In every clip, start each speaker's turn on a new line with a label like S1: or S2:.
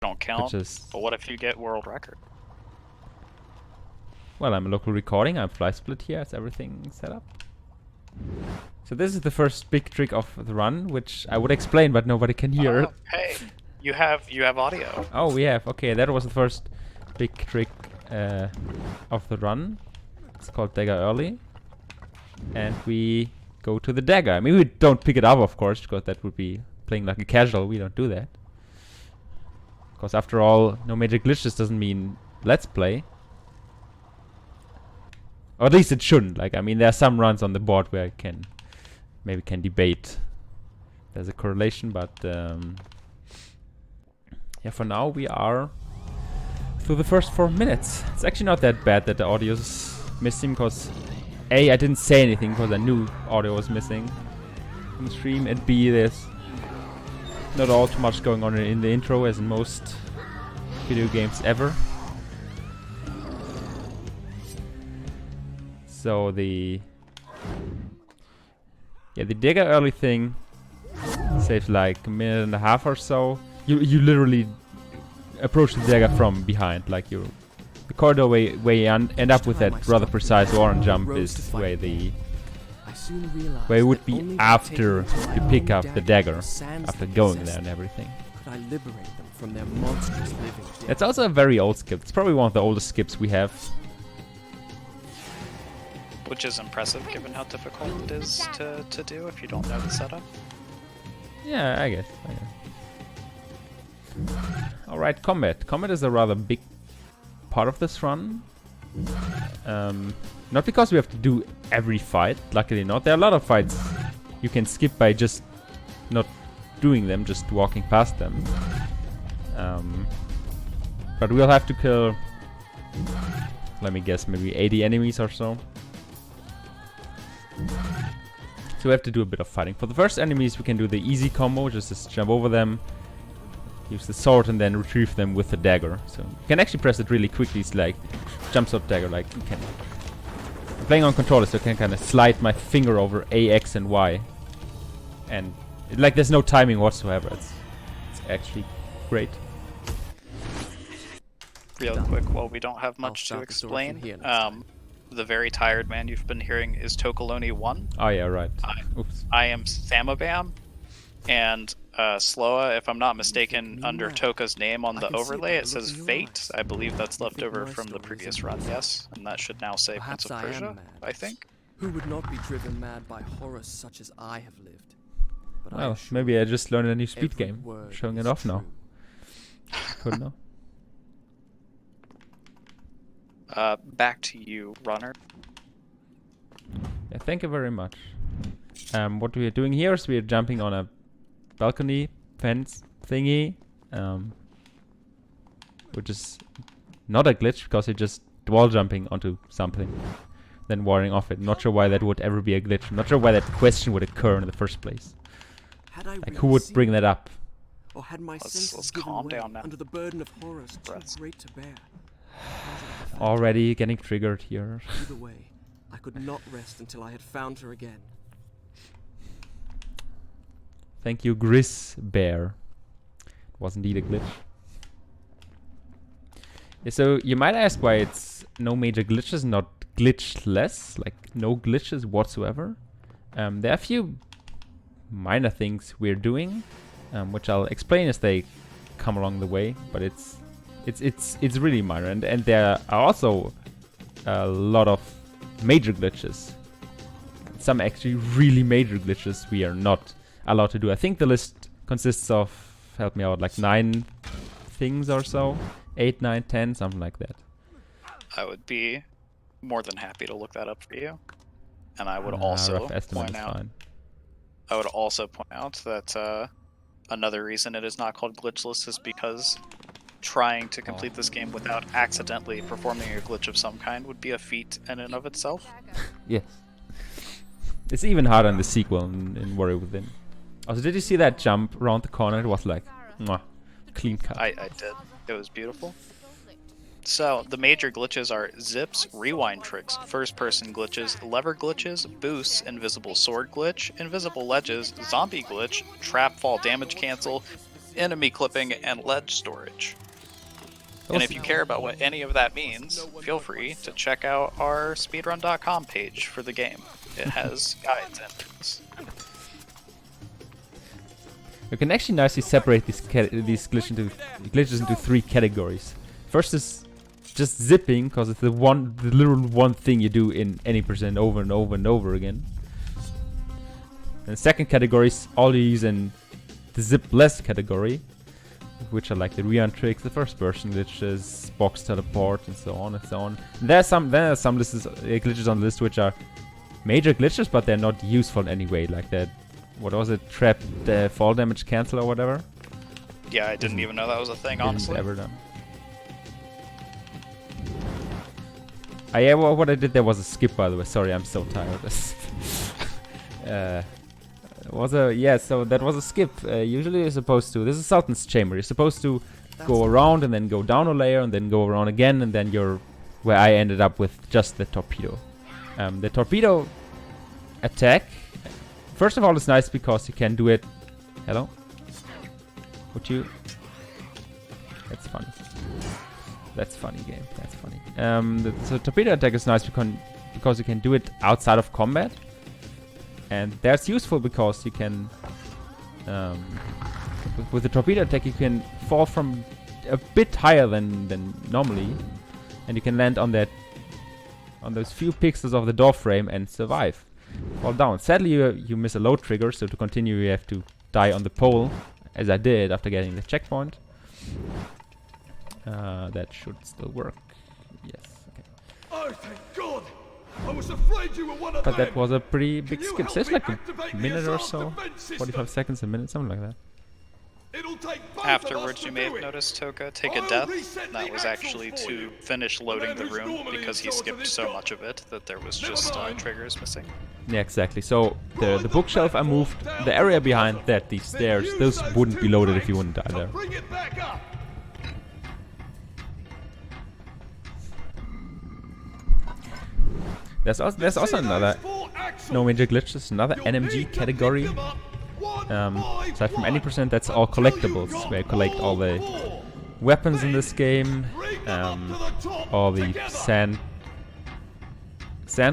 S1: don't count.
S2: Which is...
S1: But what if you get world record?
S2: Well, I'm a local recording. I'm fly split here. Is everything set up? So this is the first big trick of the run, which I would explain, but nobody can hear.
S1: Oh, hey, you have audio.
S2: Oh, we have. Okay, that was the first big trick of the run. It's called dagger early. And we go to the dagger. I mean, we don't pick it up, of course, because that would be playing like a casual. We don't do that. Because after all, no major glitches doesn't mean let's play. Or at least it shouldn't. Like, I mean, there are some runs on the board where I can maybe can debate there's a correlation, but yeah, for now we are through the first 4 minutes. It's actually not that bad that the audio is missing, because A, I didn't say anything because I knew audio was missing from the stream, and B, there's not all too much going on in the intro as in most video games ever. So the dagger early thing saves like a minute and a half or so. You literally approach the dagger from behind, like the corridor where you end up with that rather precise orange jump is where it would be after you pick up the dagger, after going there and everything. It's also a very old skip. It's probably one of the oldest skips we have.
S1: Which is impressive given how difficult it is to do if you don't know the setup.
S2: Yeah, I guess. Alright, combat. Combat is a rather big part of this run. Not because we have to do every fight, luckily not. There are a lot of fights you can skip by just not doing them, just walking past them. But we'll have to kill, let me guess, maybe 80 enemies or so. So we have to do a bit of fighting. For the first enemies we can do the easy combo, just jump over them, use the sword and then retrieve them with the dagger. So you can actually press it really quickly. It's like jump sword dagger, like you can. I'm playing on controller, so I can kind of slide my finger over A, X and Y. And like there's no timing whatsoever. It's actually great.
S1: Real quick, well, we don't have much to explain. The very tired man you've been hearing is tocaloni1.
S2: Oh yeah, right.
S1: I am Samabam, and Sloa, if I'm not mistaken, under Toka's name on the overlay it says Fate. I believe that's left over from the previous run, yes, and that should now say Prince of Persia, I think.
S3: Who would not be driven mad by horrors such as I have lived? But
S2: well, maybe I just learned a new speed game, showing it off now. Couldn't know.
S1: Back to you, runner.
S2: Yeah, thank you very much. What we are doing here is we are jumping on a balcony fence thingy, which is not a glitch because you're just wall jumping onto something, then warding off it. Not sure why that would ever be a glitch. I'm not sure why that question would occur in the first place. Like, who would bring that up?
S3: Or had my
S1: Let's calm down now.
S3: Under the burden of horrors too great to bear.
S2: Already getting triggered here.
S3: Either way, I could not rest until I had found her again.
S2: Thank you, Gris Bear. It was indeed a glitch. Yeah, so you might ask why it's no major glitches, not glitchless, like no glitches whatsoever. There are a few minor things we're doing, which I'll explain as they come along the way, but it's really minor, and there are also a lot of major glitches. Some actually really major glitches we are not allowed to do. I think the list consists of, help me out, like 9 things or so. 8, 9, 10, something like that.
S1: I would be more than happy to look that up for you. And I would also point out that another reason it is not called glitchless is because trying to complete this game without accidentally performing a glitch of some kind would be a feat in and of itself.
S2: Yes. It's even harder in the sequel in Warrior Within. Also, did you see that jump around the corner? It was like, mwah, clean cut.
S1: I did. It was beautiful. So, the major glitches are zips, rewind tricks, first-person glitches, lever glitches, boosts, invisible sword glitch, invisible ledges, zombie glitch, trap fall damage cancel, enemy clipping, and ledge storage. And if you care about what any of that means, feel free to check out our speedrun.com page for the game. It has guides and things.
S2: You can actually nicely separate these glitches into 3 categories. First is just zipping, because it's the literal one thing you do in any percent over and over and over again. And the second category is all you use in the zip-less category, which are like the rerun tricks, the first-person glitches, box teleport, and so on and so on. And there are some glitches on the list which are major glitches, but they're not useful in any way, like that. What was it? Trap fall damage cancel or whatever?
S1: Yeah, I didn't even know that was a thing, honestly.
S2: Ever done. Yeah, well, what I did there was a skip, by the way. Sorry, I'm so tired of this. So that was a skip. Usually you're supposed to... This is Sultan's Chamber. You're supposed to go around and then go down a layer and then go around again, and then you're... Where I ended up with just the torpedo. The torpedo attack... First of all, it's nice because you can do it... Hello? Would you... That's funny. That's funny, game. That's funny. So torpedo attack is nice because you can do it outside of combat. And that's useful because you can... with the torpedo attack, you can fall from a bit higher than normally. And you can land on those few pixels of the door frame and survive. Fall down. Sadly, you miss a load trigger, so to continue you have to die on the pole, as I did after getting the checkpoint. That should still work. Yes. Okay.
S4: Oh, thank God! I was afraid you were one of
S2: But
S4: them.
S2: that was a pretty big
S4: you
S2: skip.
S4: help
S2: So it's
S4: me
S2: like
S4: activate
S2: a
S4: the
S2: minute or
S4: assault
S2: so,
S4: defense system?
S2: 45 seconds, a minute, something like that.
S4: It'll take both
S1: Afterwards,
S4: of us
S1: you
S4: to
S1: may
S4: do
S1: have
S4: it.
S1: noticed Toka take a
S4: I'll
S1: death.
S4: reset
S1: That
S4: the
S1: was
S4: axles
S1: actually
S4: for
S1: to
S4: you.
S1: finish loading the
S4: who's
S1: room
S4: normally
S1: because he
S4: in charge of
S1: skipped
S4: this
S1: so
S4: job.
S1: much of it that there was
S4: Never
S1: just
S4: mind.
S1: triggers missing.
S2: Yeah, exactly. So the bookshelf I moved, the area behind that, these stairs, those wouldn't be loaded if you wouldn't die there.
S4: Bring it back up.
S2: There's also another no major glitches, another NMG category. Aside from any percent, that's all collectibles, where you collect all the weapons in this game, all the sand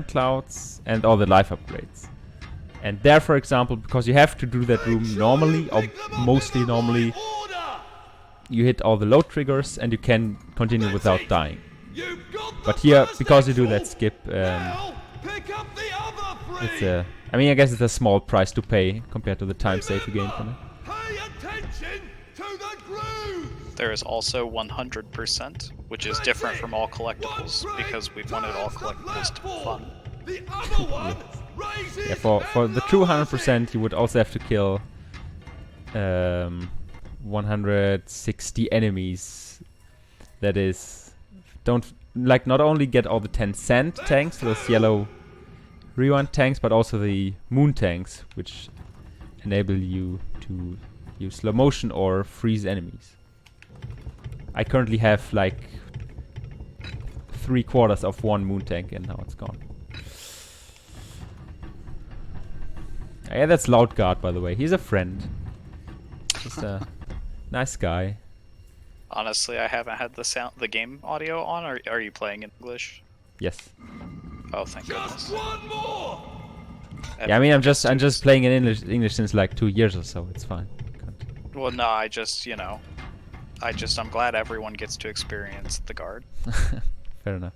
S2: clouds, and all the life upgrades. And there, for example, because you have to do that room normally, or mostly normally, you hit all the load triggers and you can continue without dying. But here, because you do that skip, it's a... I mean, I guess it's a small price to pay compared to the time save you gain from it.
S4: Pay attention to the groove.
S1: There is also 100%, which is different from all collectibles because we wanted all collectibles to be fun.
S4: The other one raises
S2: Yeah, for the true 100%, you would also have to kill 160 enemies. That is, not only get all the 10 sand tanks, those yellow rewind tanks, but also the moon tanks, which enable you to use slow motion or freeze enemies. I currently have like 3/4 of one moon tank and now it's gone. Yeah, that's Loudguard, by the way. He's a friend. Just a nice guy.
S1: Honestly, I haven't had the game audio on. Are you playing in English?
S2: Yes.
S1: Oh, thank goodness.
S4: just one more.
S2: Yeah, I mean, I'm just playing in English since like 2 years or so. It's fine.
S1: Well, no, I'm glad everyone gets to experience the guard.
S2: Fair enough.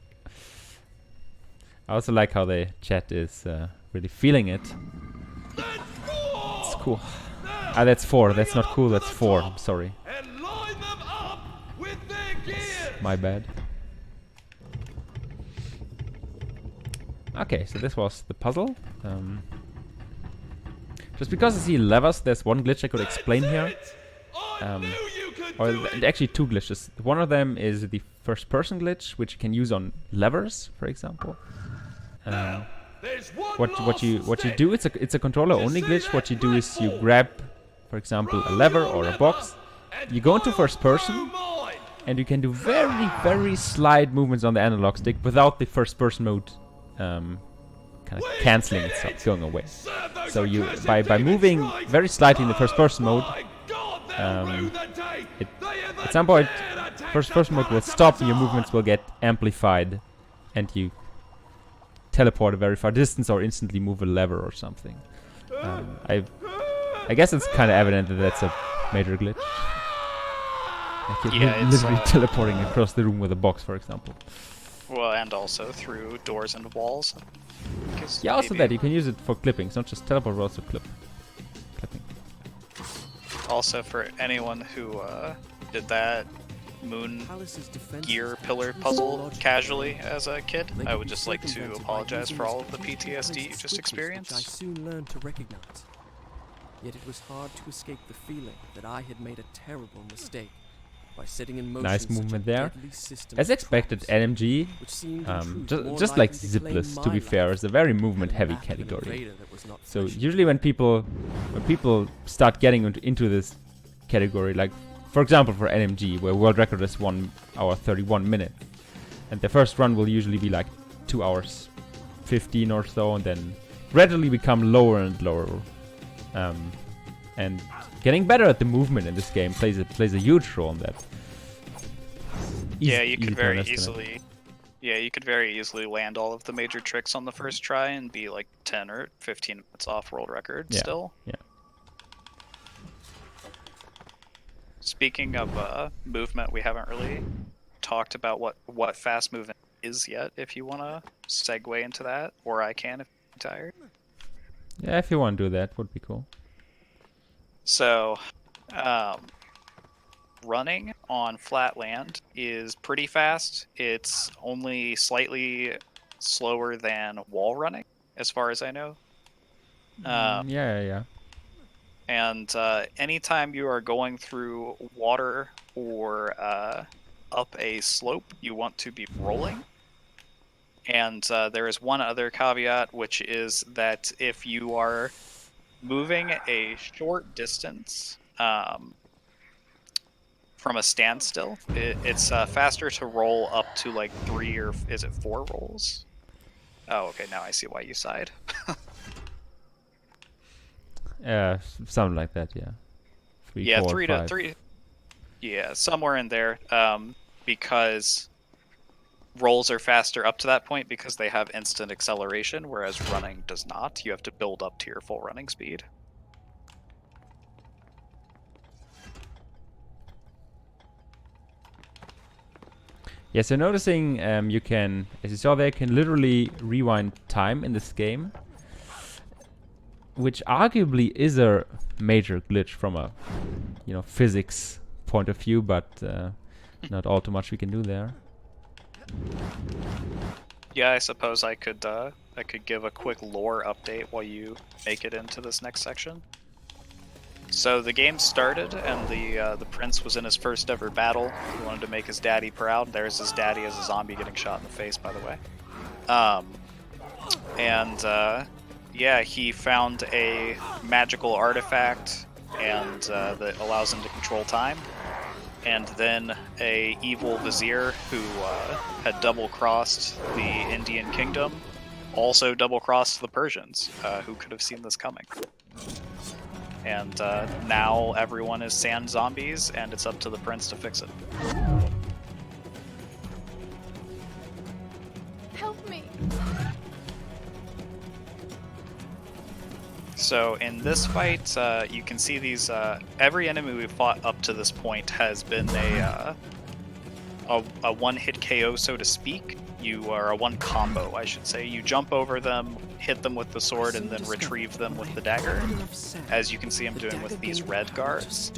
S2: I also like how the chat is really feeling it. It's cool. Ah, that's 4. That's not cool. That's 4. I'm sorry.
S4: And line them up with their gear.
S2: My bad. Okay, so this was the puzzle. Just because I see levers, there's one glitch I could explain here. Actually 2 glitches. One of them is the first-person glitch, which you can use on levers, for example. What you do? It's a controller-only glitch. What you do is you grab, for example, a lever or a box. You go into first-person, and you can do very, very slight movements on the analog stick without the first-person mode kind of canceling itself, going away. So you by moving very slightly in the first-person mode, At some point, first mode will stop and your movements will get amplified and you teleport a very far distance or instantly move a lever or something. I guess it's kind of evident that that's a major glitch. Like you're
S1: Yeah, it's,
S2: literally teleporting across the room with a box, for example.
S1: Well, and also through doors and walls.
S2: Yeah, also
S1: maybe-
S2: that. You can use it for clipping. It's not just teleport, but also clipping.
S1: Also, for anyone who did that moon
S3: Palace's defenses
S1: gear pillar
S3: actually
S1: puzzle
S3: logical.
S1: casually as a kid,
S3: They
S1: I
S3: could
S1: would
S3: be
S1: just like to
S3: circumvented by
S1: apologize
S3: using
S1: for all of the
S3: mistakes
S1: PTSD
S3: placed
S1: you just
S3: switches, which I
S1: experienced.
S3: soon learned to recognize. Yet it was hard to escape the feeling that I had made a terrible mistake by setting in motion
S2: Nice
S3: such a
S2: movement there.
S3: deadly system
S2: As
S3: of
S2: expected,
S3: traps,
S2: NMG,
S3: which seemed in truth more
S2: just like
S3: likely to claim
S2: zipless, to
S3: my
S2: be fair,
S3: life
S2: is a very
S3: than
S2: movement-heavy
S3: that of an
S2: category.
S3: invader that was not
S2: So
S3: flesh and
S2: usually when people start getting into this category, like for example for NMG, where world record is 1 hour 31 minutes, and the first run will usually be like 2 hours 15 or so, and then gradually become lower and lower. And getting better at the movement in this game plays a huge role in that.
S1: Yeah, you
S2: Easy
S1: could
S2: to
S1: very
S2: underestimate.
S1: easily. Yeah, you could very easily land all of the major tricks on the first try and be like 10 or 15 minutes off world record
S2: Yeah,
S1: still.
S2: yeah.
S1: Speaking of movement, we haven't really talked about what fast movement is yet. If you want to segue into that, or I can if you're tired.
S2: Yeah, if you want to do that, would be cool.
S1: So, running on flat land is pretty fast. It's only slightly slower than wall running, as far as I know.
S2: Yeah.
S1: And anytime you are going through water or up a slope, you want to be rolling. And there is one other caveat, which is that if you are moving a short distance from a standstill, it's faster to roll up to like 3 or is it 4 rolls? Oh, okay, now I see why you sighed.
S2: Something like that, yeah. 3,
S1: Yeah,
S2: 4,
S1: 3
S2: 5.
S1: to 3. Yeah, somewhere in there. Because rolls are faster up to that point because they have instant acceleration, whereas running does not. You have to build up to your full running speed.
S2: Yeah, so noticing you can, as you saw there, can literally rewind time in this game, which arguably is a major glitch from a, physics point of view, but not all too much we can do there.
S1: Yeah, I suppose I could give a quick lore update while you make it into this next section. So the game started, and the prince was in his first ever battle. He wanted to make his daddy proud. There's his daddy as a zombie getting shot in the face, by the way. Yeah, he found a magical artifact, and that allows him to control time. And then a evil vizier who had double-crossed the Indian kingdom also double-crossed the Persians. Who could have seen this coming? And now everyone is sand zombies, and it's up to the prince to fix it.
S5: Help me.
S1: So in this fight, you can see these. Every enemy we've fought up to this point has been a one-hit KO, so to speak. You are a one combo, I should say. You jump over them, hit them with the sword, and then retrieve them with the dagger, as you can see I'm doing with these red guards.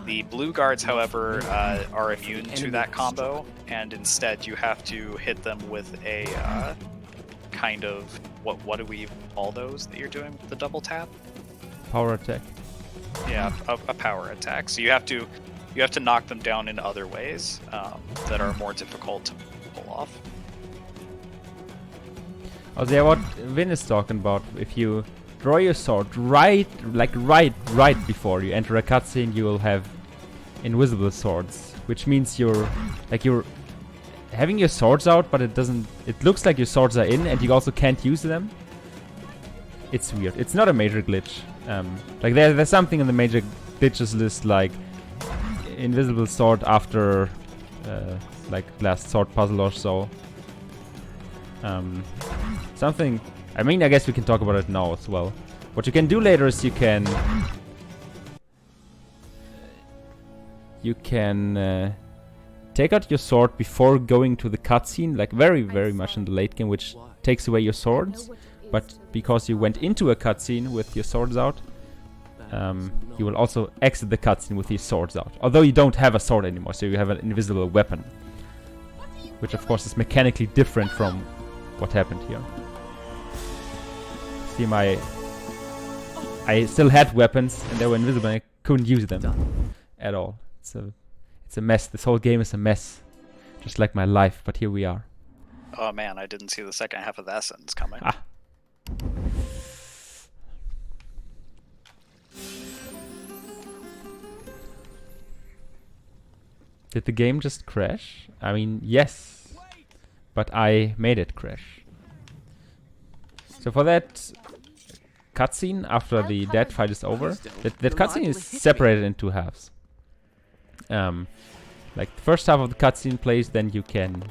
S1: The blue guards, however, are immune to that combo, and instead you have to hit them with a kind of what do we call those that you're doing with the double tap?
S2: Power attack.
S1: Yeah, a power attack. So you have to knock them down in other ways that are more difficult to pull off.
S2: Also, yeah, what Vin is talking about, if you draw your sword right before you enter a cutscene, you will have invisible swords, which means you're having your swords out, but it looks like your swords are in, and you also can't use them. It's weird. It's not a major glitch. Like there's something in the major glitches list, like invisible sword after like last sword puzzle or so. Something. I mean, I guess we can talk about it now as well. What you can do later is you can take out your sword before going to the cutscene, like very much in the late game, which takes away your swords. But because you went into a cutscene with your swords out, you will also exit the cutscene with your swords out. Although you don't have a sword anymore, so you have an invisible weapon, which of course is mechanically different from what happened here. See, I still had weapons and they were invisible and I couldn't use them at all. It's a mess. This whole game is a mess, just like my life. But here we are.
S1: Oh man, I didn't see the second half of that sentence coming.
S2: Ah. Did the game just crash? I mean, yes, but I made it crash. So for that cutscene, after the dead fight is over, that cutscene is separated in two halves. Like the first half of the cutscene plays, then you can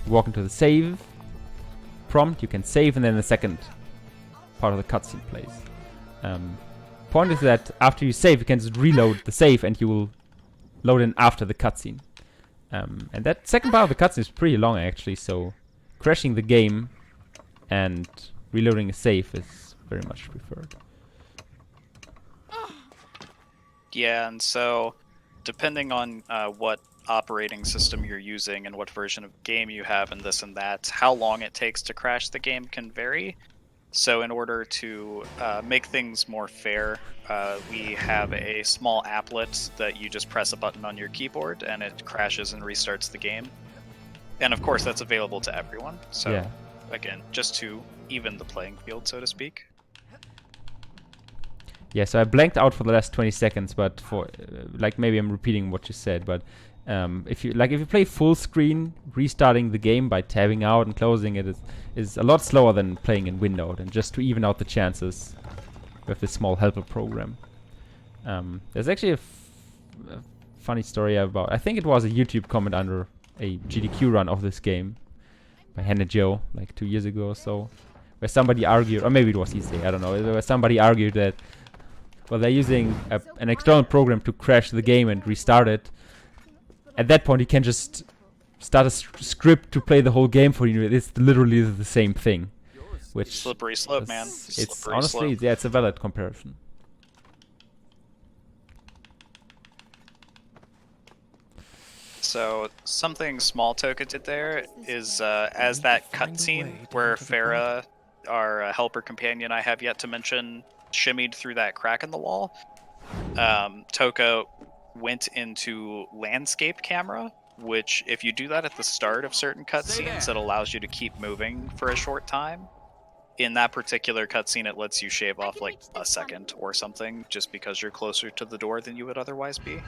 S2: walk into the save prompt, you can save, and then the second part of the cutscene plays. Point is that after you save, you can just reload the save and you will load in after the cutscene. And that second part of the cutscene is pretty long actually, so crashing the game and reloading a save is very much preferred.
S1: Yeah, and so depending on what operating system you're using and what version of game you have and this and that, how long it takes to crash the game can vary. So in order to make things more fair, we have a small applet that you just press a button on your keyboard and it crashes and restarts the game. And of course that's available to everyone. So
S2: yeah.
S1: Again, just to even the playing field, so to speak.
S2: Yeah, so I blanked out for the last 20 seconds, but for like maybe I'm repeating what you said, but if you play full screen, restarting the game by tabbing out and closing it is a lot slower than playing in window, and just to even out the chances with this small helper program. There's actually a funny story about, I think it was a YouTube comment under a GDQ run of this game by Hannah Joe like 2 years ago or so, where somebody argued, or maybe it was ESA, I don't know, where somebody argued that, well, they're using an external program to crash the game and restart it. At that point, you can just start a script to play the whole game for you. It's literally the same thing. Which
S1: slippery slope, man.
S2: It's honestly, yeah, it's a valid comparison.
S1: So something small Toka did there is as that cutscene where Farah, our helper companion I have yet to mention, shimmied through that crack in the wall, Toka went into landscape camera, which if you do that at the start of certain cutscenes, it allows you to keep moving for a short time. In that particular cutscene, it lets you shave off like a second or something, just because you're closer to the door than you would otherwise be.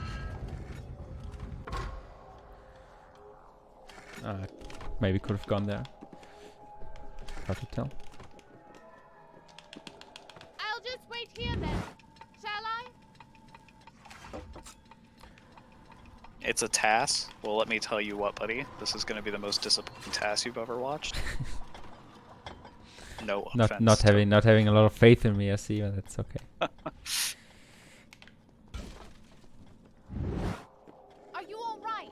S2: Maybe could have gone there. Hard to tell.
S5: I'll just wait here then. Shall I?
S1: It's a task. Well, let me tell you what, buddy. This is going to be the most disappointing task you've ever watched. No offense.
S2: Not having a lot of faith in me, I see, but that's okay.
S5: Are you all right?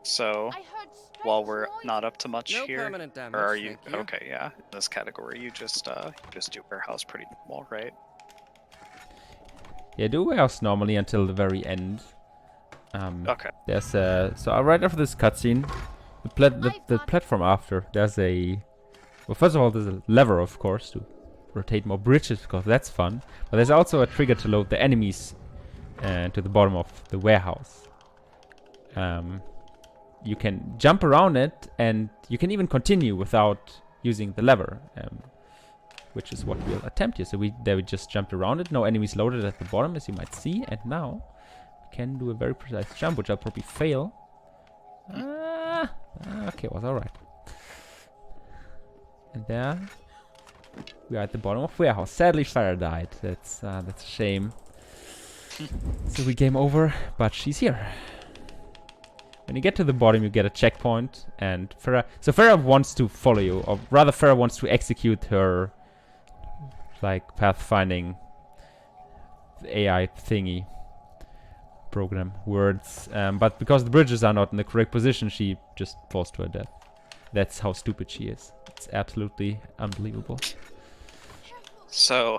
S1: So,
S5: I heard strange
S1: while we're
S5: noises.
S1: not up to much
S3: No
S1: here,
S3: permanent damage,
S1: or are you
S3: thank you.
S1: okay? Yeah, in this category, you just do warehouse pretty normal, right?
S2: Yeah, do warehouse normally until the very end.
S1: Okay.
S2: There's so right after this cutscene, the platform after, there's a, well, first of all, there's a lever, of course, to rotate more bridges, because that's fun. But there's also a trigger to load the enemies to the bottom of the warehouse. You can jump around it, and you can even continue without using the lever, which is what we'll attempt here. So we just jumped around it, no enemies loaded at the bottom, as you might see, and now we can do a very precise jump, which I'll probably fail. Okay, it was alright. And there we are at the bottom of warehouse. Sadly, Fire died. That's a shame. So we game over, but she's here. When you get to the bottom, you get a checkpoint, and Farah wants to follow you, or rather Farah wants to execute her, like, pathfinding AI thingy program words, but because the bridges are not in the correct position, she just falls to her death. That's how stupid she is. It's absolutely unbelievable.
S1: So,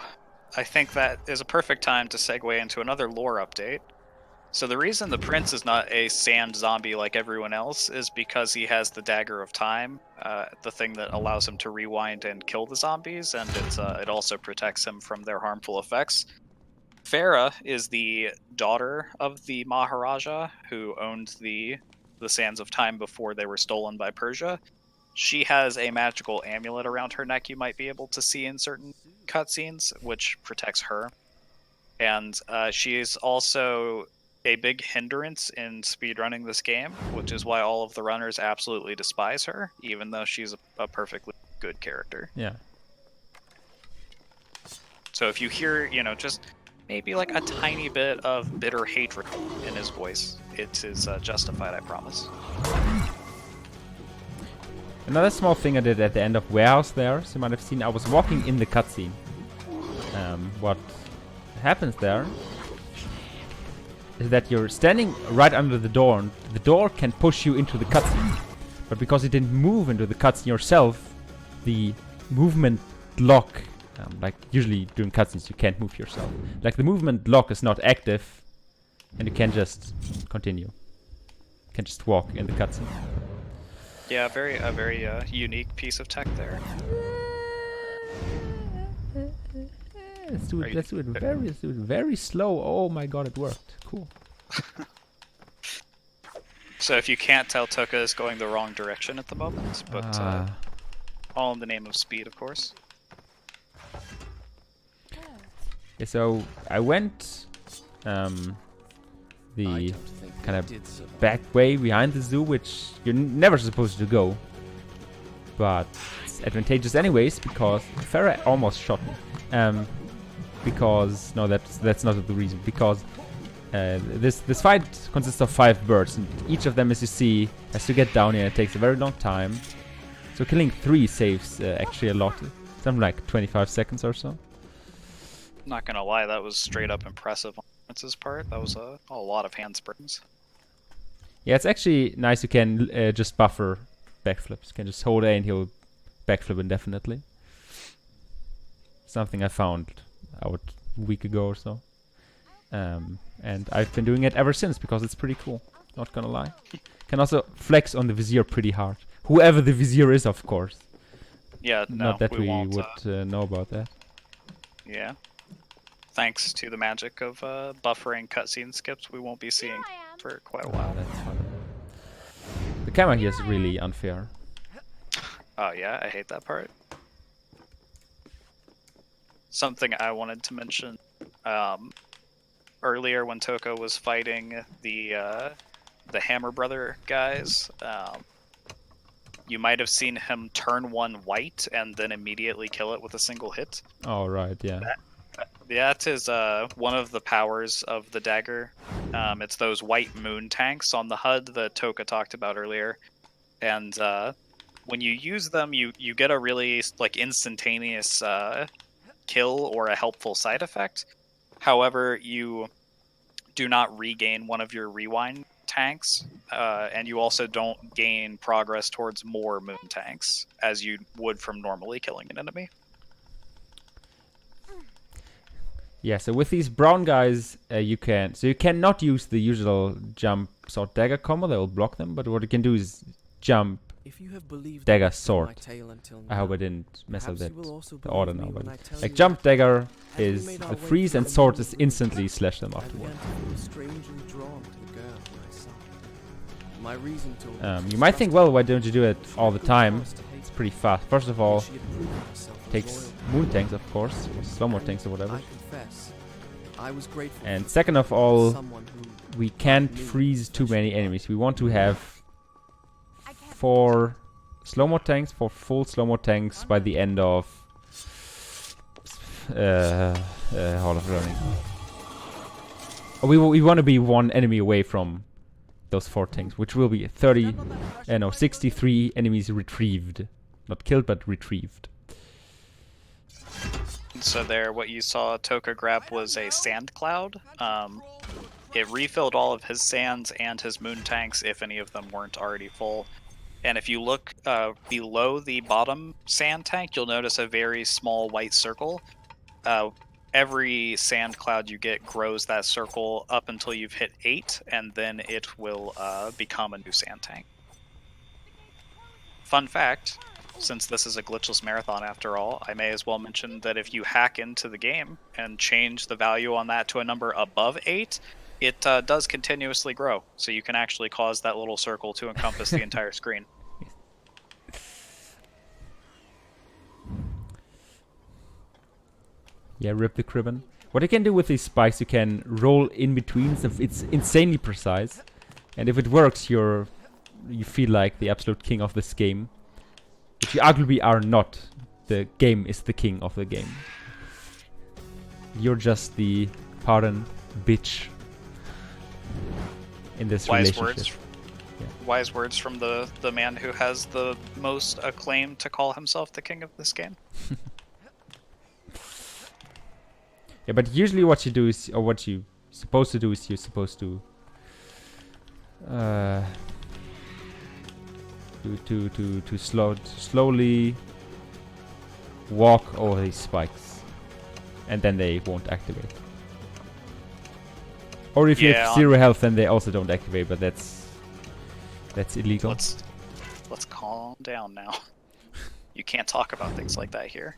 S1: I think that is a perfect time to segue into another lore update. So the reason the prince is not a sand zombie like everyone else is because he has the Dagger of Time, the thing that allows him to rewind and kill the zombies, and it also protects him from their harmful effects. Farah is the daughter of the Maharaja who owned the Sands of Time before they were stolen by Persia. She has a magical amulet around her neck you might be able to see in certain cutscenes, which protects her. And she is also a big hindrance in speedrunning this game, which is why all of the runners absolutely despise her, even though she's a perfectly good character.
S2: Yeah.
S1: So if you hear, you know, just maybe like a tiny bit of bitter hatred in his voice, it is justified, I promise.
S2: Another small thing I did at the end of Warehouse there, so you might have seen, I was walking in the cutscene. What happens there is that you're standing right under the door, and the door can push you into the cutscene. But because you didn't move into the cutscene yourself, the movement lock, like usually during cutscenes you can't move yourself. Like the movement lock is not active, and you can just continue. You can just walk in the cutscene.
S1: Yeah, a very unique piece of tech there.
S2: Let's do it very slow. Oh my god, it worked. Cool.
S1: So if you can't tell, Toka is going the wrong direction at the moment, but all in the name of speed, of course.
S2: Yeah, so I went the kind of back way behind the zoo, which you're never supposed to go, but it's advantageous anyways because Farah almost shot me. Because no, that's not the reason. Because this fight consists of 5 birds, and each of them, as you see, has to get down here. It takes a very long time. So killing 3 saves actually a lot, something like 25 seconds or so.
S1: Not gonna lie, that was straight up impressive on Prince's part. That was a lot of handsprings.
S2: Yeah, it's actually nice. You can just buffer backflips. You can just hold A and he'll backflip indefinitely. Something I found out a week ago or so. And I've been doing it ever since because it's pretty cool. Not gonna lie. Can also flex on the vizier pretty hard. Whoever the vizier is, of course.
S1: Yeah, no,
S2: not that we
S1: won't,
S2: would know about that.
S1: Yeah. Thanks to the magic of buffering cutscene skips, we won't be seeing for quite a while.
S2: That's fun. The camera here is really unfair.
S1: Oh yeah, I hate that part. Something I wanted to mention earlier when Toka was fighting the Hammer Brother guys, you might have seen him turn one white and then immediately kill it with a single hit.
S2: Oh right, yeah.
S1: That is one of the powers of the dagger. It's those white moon tanks on the HUD that Toka talked about earlier, and when you use them, you get a really like instantaneous kill or a helpful side effect. However, you do not regain one of your rewind tanks, and you also don't gain progress towards more moon tanks as you would from normally killing an enemy.
S2: Yeah, so with these brown guys, you cannot use the usual jump sword dagger combo that will block them, but what you can do is jump
S3: If you have believed
S2: dagger
S3: my
S2: sword.
S3: tale until
S2: I hope
S3: now,
S2: I didn't mess up
S3: perhaps
S2: that
S3: you will also
S2: the order
S3: believe
S2: now,
S3: me
S2: but
S3: when I tell
S2: like
S3: you
S2: jump dagger
S3: as we
S2: is
S3: made our
S2: the
S3: way
S2: freeze
S3: through
S2: and
S3: the
S2: sword
S3: middle
S2: is
S3: of the
S2: instantly
S3: woods,
S2: slash them
S3: I
S2: afterward.
S3: began to feel strangely drawn to the girl I saw. My reason to
S2: You might think, well, why don't you do it all the time?
S3: cause to hate
S2: It's pretty fast. First of all,
S3: she had proven herself as
S2: takes
S3: loyal.
S2: moon tanks, of course, or slow-mo tanks or whatever.
S3: I confess, I was grateful
S2: And
S3: for
S2: second of all,
S3: someone who
S2: we can't
S3: knew
S2: freeze too many
S3: flesh
S2: enemies. We want to have
S5: I can't
S2: 4 slow-mo tanks, 4 full slow-mo tanks by the end of Hall of Learning. We want to be 1 enemy away from those 4 tanks, which will be 63 enemies retrieved. Not killed, but retrieved.
S1: So there, what you saw Toka grab was a sand cloud. It refilled all of his sands and his moon tanks if any of them weren't already full. And if you look below the bottom sand tank, you'll notice a very small white circle. Every sand cloud you get grows that circle up until you've hit 8, and then it will become a new sand tank. Fun fact, since this is a glitchless marathon after all, I may as well mention that if you hack into the game and change the value on that to a number above 8, it does continuously grow. So you can actually cause that little circle to encompass the entire screen.
S2: Yeah, rip the Cribbon. What you can do with these spikes, you can roll in between, so it's insanely precise. And if it works, you feel like the absolute king of this game. Which you arguably are not. The game is the king of the game. You're just the, pardon, bitch. In this relationship.
S1: Wise words from the man who has the most acclaim to call himself the king of this game.
S2: Yeah, but usually what you do is, or what you're supposed to do is, you're supposed to slowly walk over these spikes, and then they won't activate. Or if you have 0 health, then they also don't activate, but that's illegal.
S1: Let's calm down now. You can't talk about things like that here.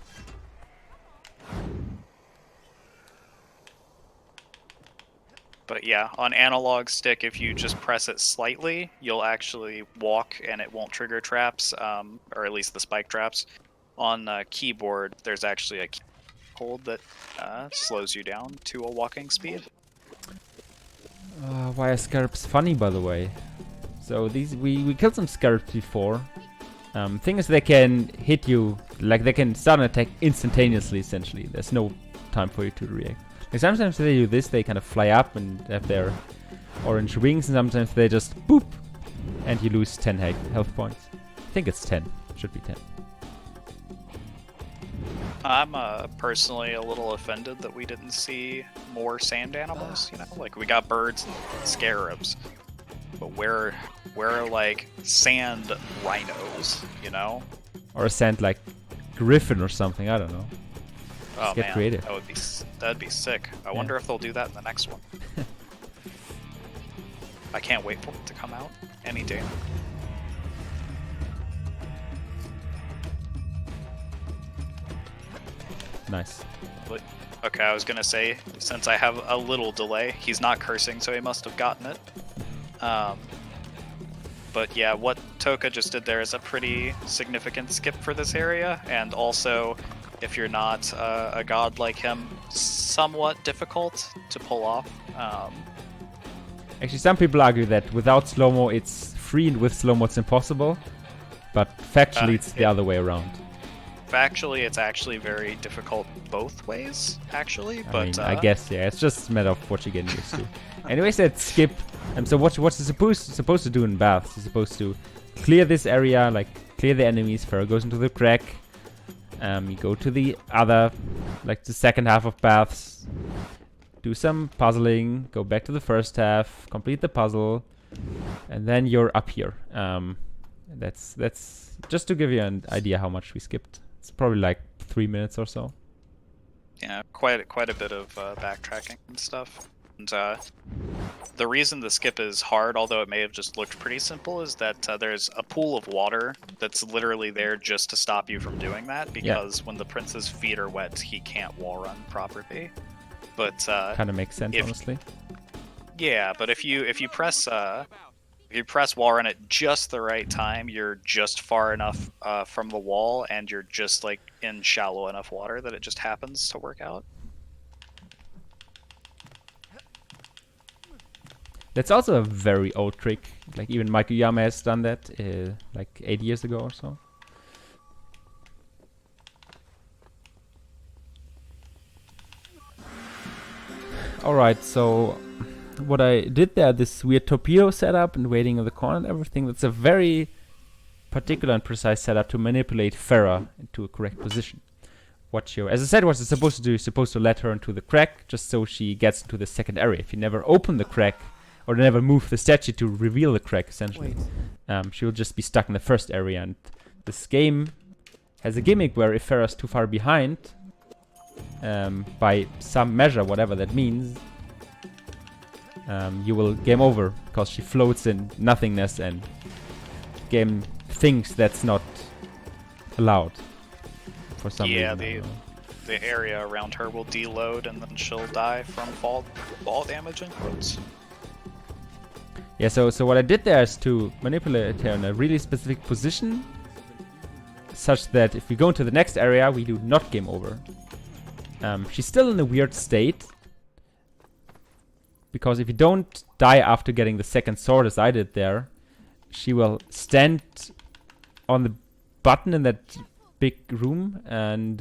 S1: But yeah, on analog stick, if you just press it slightly, you'll actually walk and it won't trigger traps, or at least the spike traps. On keyboard, there's actually a key hold that slows you down to a walking speed.
S2: Why are scarabs funny, by the way? So these we killed some scarabs before. Thing is, they can hit you, like they can start an attack instantaneously. Essentially, there's no time for you to react. Like sometimes they do this, they kind of fly up and have their orange wings, and sometimes they just boop, and you lose 10 health points. I think it's 10. Should be 10.
S1: I'm personally a little offended that we didn't see more sand animals. You know, like we got birds and scarabs, but where are like sand rhinos? You know,
S2: or a sand like griffin or something. I don't know.
S1: Oh
S2: get
S1: man,
S2: creative.
S1: That'd be sick. I wonder if they'll do that in the next one. I can't wait for it to come out any day.
S2: Nice.
S1: But, okay, I was gonna say, since I have a little delay, he's not cursing, so he must have gotten it. But yeah, what Toka just did there is a pretty significant skip for this area, and also, if you're not a god like him, somewhat difficult to pull off.
S2: Actually, some people argue that without slow-mo it's free and with slow-mo it's impossible, but factually it's the other way around.
S1: Factually, it's actually very difficult both ways, actually. But
S2: I mean, I guess, yeah, it's just a matter of what you're getting used to. Anyways, that skip. So what's it supposed to do in baths? It's supposed to clear this area, like clear the enemies. Pharaoh goes into the crack. You go to the other, like the second half of baths. Do some puzzling. Go back to the first half. Complete the puzzle, and then you're up here. That's just to give you an idea how much we skipped. It's probably like 3 minutes or so.
S1: Yeah, quite a bit of backtracking and stuff. And the reason the skip is hard, although it may have just looked pretty simple, is that there's a pool of water that's literally there just to stop you from doing that, because when the prince's feet are wet, he can't wall run properly. But
S2: kind of makes sense, honestly.
S1: Yeah, but if you press wall run at just the right time, you're just far enough from the wall, and you're just like in shallow enough water that it just happens to work out.
S2: That's also a very old trick. Like even Michael Yama has done that like 8 years ago or so. Alright, so what I did there, this weird torpedo setup and waiting in the corner and everything, that's a very particular and precise setup to manipulate Farah into a correct position. As I said, what it's supposed to do is supposed to let her into the crack, just so she gets into the second area. If you never open the crack, or never move the statue to reveal the crack, essentially, she will just be stuck in the first area. And this game has a gimmick where if Farah's too far behind, by some measure, whatever that means, you will game over, because she floats in nothingness and game thinks that's not allowed for some reason.
S1: Yeah, the area around her will deload and then she'll die from fall damage in quotes.
S2: Yeah, so what I did there is to manipulate her in a really specific position, such that if we go into the next area, we do not game over. She's still in a weird state, because if you don't die after getting the second sword, as I did there, she will stand on the button in that big room and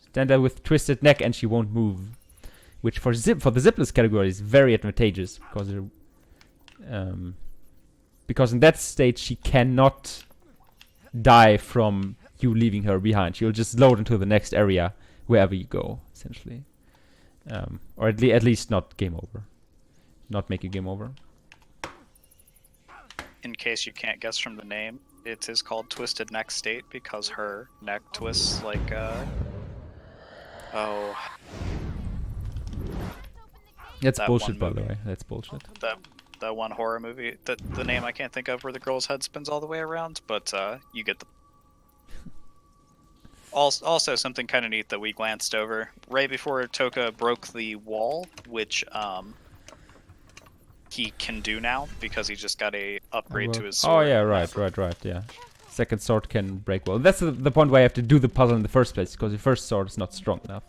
S2: stand there with twisted neck, and she won't move, which for the zipless category is very advantageous, because in that state she cannot die from you leaving her behind. She'll just load into the next area wherever you go, essentially, or at least not game over, not make a game over.
S1: In case you can't guess from the name, it is called Twisted Neck State because her neck twists like
S2: That's
S1: that
S2: bullshit, by
S1: one
S2: the
S1: movie.
S2: way. That's bullshit.
S1: that one horror movie. The name I can't think of, where the girl's head spins all the way around, but you get the. Also, something kind of neat that we glanced over right before Toka broke the wall, which he can do now because he just got a upgrade to his sword.
S2: Oh yeah, right, yeah. Second sword can break well. That's the point where you have to do the puzzle in the first place, because your first sword is not strong enough.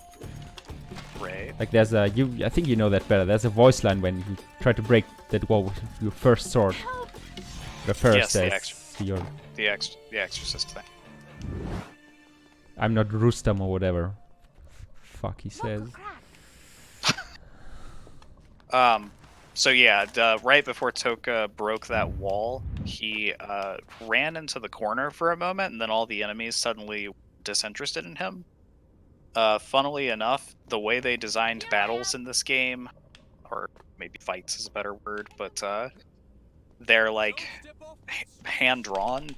S1: Right.
S2: Like there's I think you know that better. There's a voice line when you try to break that wall with your first sword. The first
S1: Yes,
S2: says
S1: the exorcist thing.
S2: I'm not Rustam or whatever. Fuck, he says.
S1: So yeah, right before Toka broke that wall, he ran into the corner for a moment, and then all the enemies suddenly disinterested in him. Funnily enough, the way they designed battles in this game, or maybe fights is a better word, but they're like hand-drawn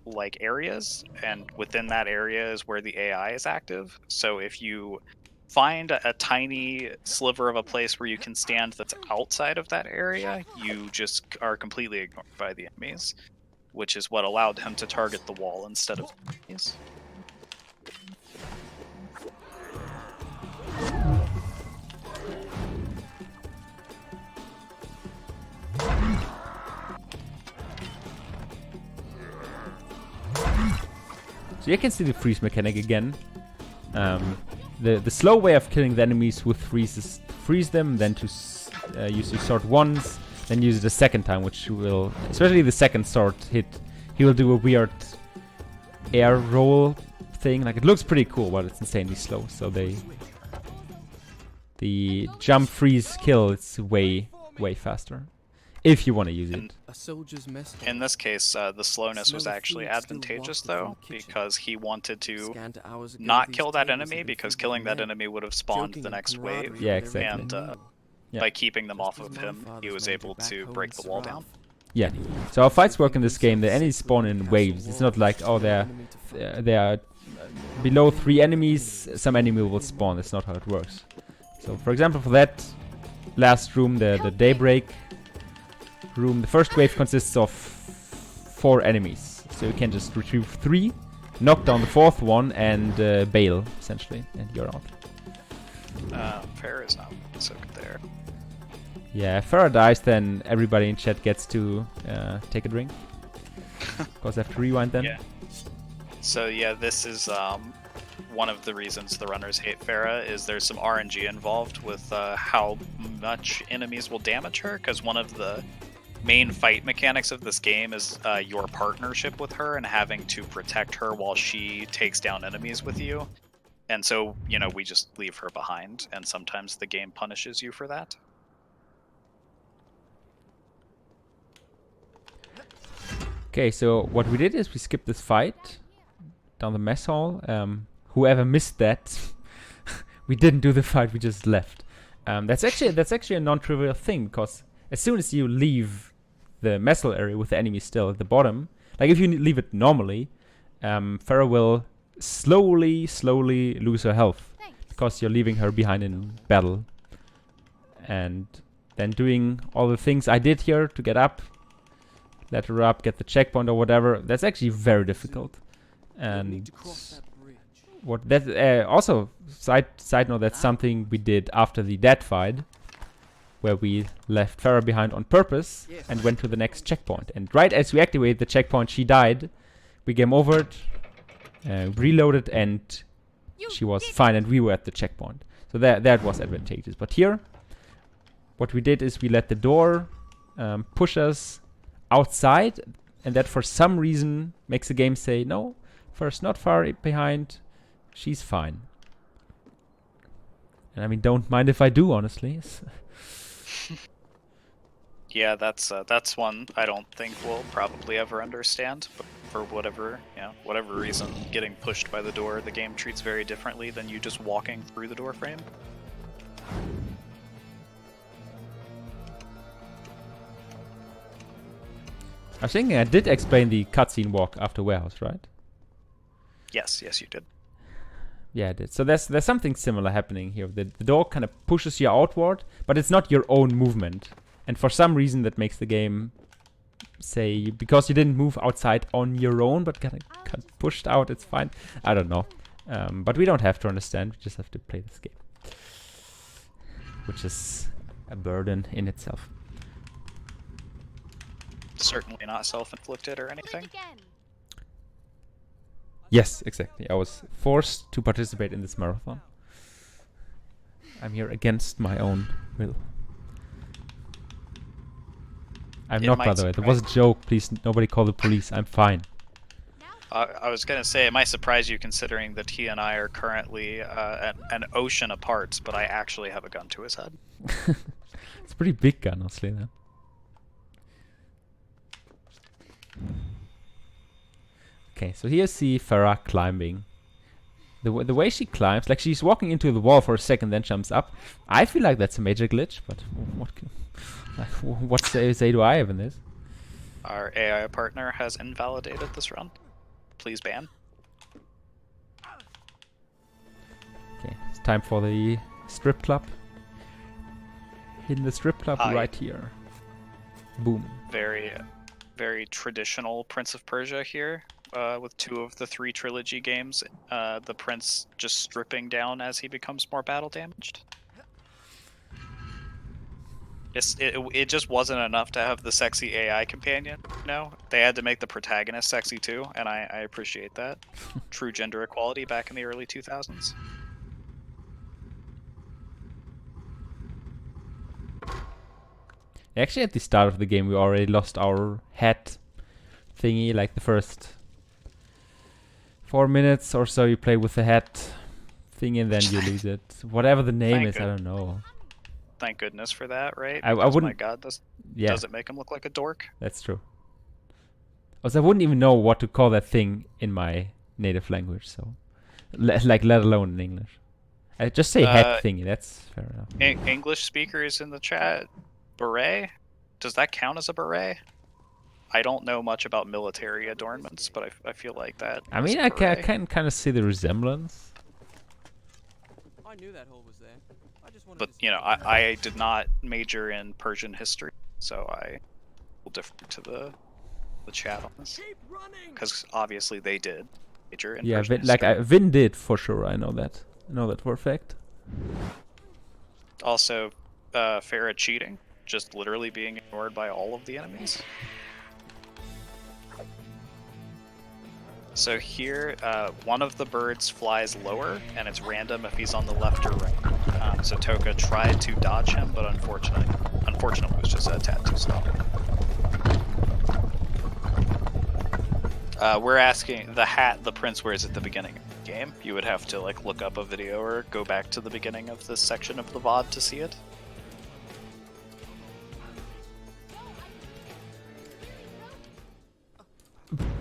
S1: like areas, and within that area is where the AI is active. So if you find a tiny sliver of a place where you can stand that's outside of that area, you just are completely ignored by the enemies, which is what allowed him to target the wall instead of the enemies.
S2: So you can see the freeze mechanic again. The slow way of killing the enemies with freeze is to freeze them, then to use your sword once, then use it a second time, which will, especially the second sword hit, he will do a weird air roll thing. Like, it looks pretty cool, but it's insanely slow. So the jump, freeze, kill, it's way faster, if you want to use it.
S3: A soldier's mess hall.
S1: In this case, the slowness was
S3: Smell of
S1: actually
S3: food still
S1: advantageous,
S3: wafted from
S1: though,
S3: the kitchen.
S1: because he wanted to
S3: Scant hours ago,
S1: not
S3: these
S1: kill that
S3: tables
S1: enemy,
S3: had been
S1: because
S3: filled
S1: killing
S3: with
S1: that
S3: men,
S1: enemy would have spawned
S3: joking
S1: the
S3: in
S1: next
S3: camaraderie
S1: wave.
S2: Yeah,
S3: over their
S2: exactly.
S1: And
S3: meal.
S2: Yeah.
S1: by keeping them
S3: Just
S1: off
S3: as
S1: of
S3: my
S1: him,
S3: father's
S1: he was
S3: men
S1: able
S3: do back
S1: to
S3: home
S1: break
S3: in
S1: the wall
S3: Saraf.
S1: down.
S2: Yeah. So our fights work in this game. The enemies spawn in waves. It's not like, oh, there are below 3 enemies, some enemy will spawn. That's not how it works. So, for example, for that last room, the daybreak room, the first wave consists of 4 enemies. So you can just retrieve 3, knock down the 4th one, and bail, essentially, and you're out.
S1: Fair is not so good there.
S2: Yeah, if Farah dies, then everybody in chat gets to take a drink. Of course, I have to rewind then.
S1: Yeah. So yeah, this is one of the reasons the runners hate Farah, is there's some RNG involved with how much enemies will damage her, because one of the main fight mechanics of this game is your partnership with her and having to protect her while she takes down enemies with you. And so, you know, we just leave her behind, and sometimes the game punishes you for that.
S2: Okay, so what we did is we skipped this fight down the mess hall. Whoever missed that, we didn't do the fight. We just left. That's actually a non-trivial thing, because as soon as you leave the mess hall area with the enemy still at the bottom, like if you leave it normally, Farah will slowly lose her health because you're leaving her behind in battle. And then doing all the things I did here to get up, let her up, get the checkpoint or whatever, that's actually very difficult. And what that also side note, that's something we did after the dead fight, where we left Farah behind on purpose and went to the next checkpoint. And right as we activated the checkpoint, she died. We game over it, reloaded, and she was fine, and we were at the checkpoint. So that was advantageous. But here, what we did is we let the door push us outside, and that for some reason makes the game say, no, Farah's not far behind, she's fine. And I mean, don't mind if I do, honestly.
S1: Yeah, that's one I don't think we'll probably ever understand. But for whatever reason, getting pushed by the door, the game treats very differently than you just walking through the door frame.
S2: I was thinking I did explain the cutscene walk after warehouse, right?
S1: Yes, you did.
S2: Yeah, I did. So there's something similar happening here. The door kind of pushes you outward, but it's not your own movement. And for some reason that makes the game say, because you didn't move outside on your own, but got pushed out, it's fine. I don't know. But we don't have to understand. We just have to play this game. Which is a burden in itself.
S1: Certainly not self-inflicted or anything.
S2: Yes, exactly. I was forced to participate in this marathon. I'm here against my own will. I'm not, by the way. That was a joke. Please, nobody call the police. I'm fine.
S1: I was going to say, it might surprise you considering that he and I are currently an ocean apart, but I actually have a gun to his head.
S2: It's a pretty big gun, honestly, then. Okay, so here's the Farah climbing. The way she climbs, like she's walking into the wall for a second, then jumps up. I feel like that's a major glitch, but what say do I have in this?
S1: Our AI partner has invalidated this run. Please ban.
S2: Okay, it's time for the strip club. In the strip club right here. Boom.
S1: Very traditional Prince of Persia here, with 2 of the 3 trilogy games. The prince just stripping down as he becomes more battle damaged. It just wasn't enough to have the sexy AI companion, you know? They had to make the protagonist sexy too, and I appreciate that. True gender equality back in the early 2000s.
S2: Actually, at the start of the game, we already lost our hat thingy, like the first 4 minutes or so you play with the hat thingy and then you lose it. Whatever the name is, I don't know.
S1: Thank goodness for that, right?
S2: I wouldn't...
S1: My god, does it make him look like a dork?
S2: That's true. Also, I wouldn't even know what to call that thing in my native language, so... let alone in English. I just say hat thingy, that's fair enough.
S1: English speakers in the chat, beret? Does that count as a beret? I don't know much about military adornments, but I feel like that.
S2: I mean, I can kind of see the resemblance.
S3: I knew that hole was there. I just wanted
S1: But, you know, I did not major in Persian history, so I will defer to the chat on this. Because obviously they did major in Persian history.
S2: Vin did, for sure, I know that. I know that for a fact.
S1: Also, Farah cheating, just literally being ignored by all of the enemies. So here, one of the birds flies lower, and it's random if he's on the left or right. So Toka tried to dodge him, but unfortunately it was just a tad too slow. We're asking the hat the prince wears at the beginning of the game. You would have to like look up a video or go back to the beginning of this section of the VOD to see it.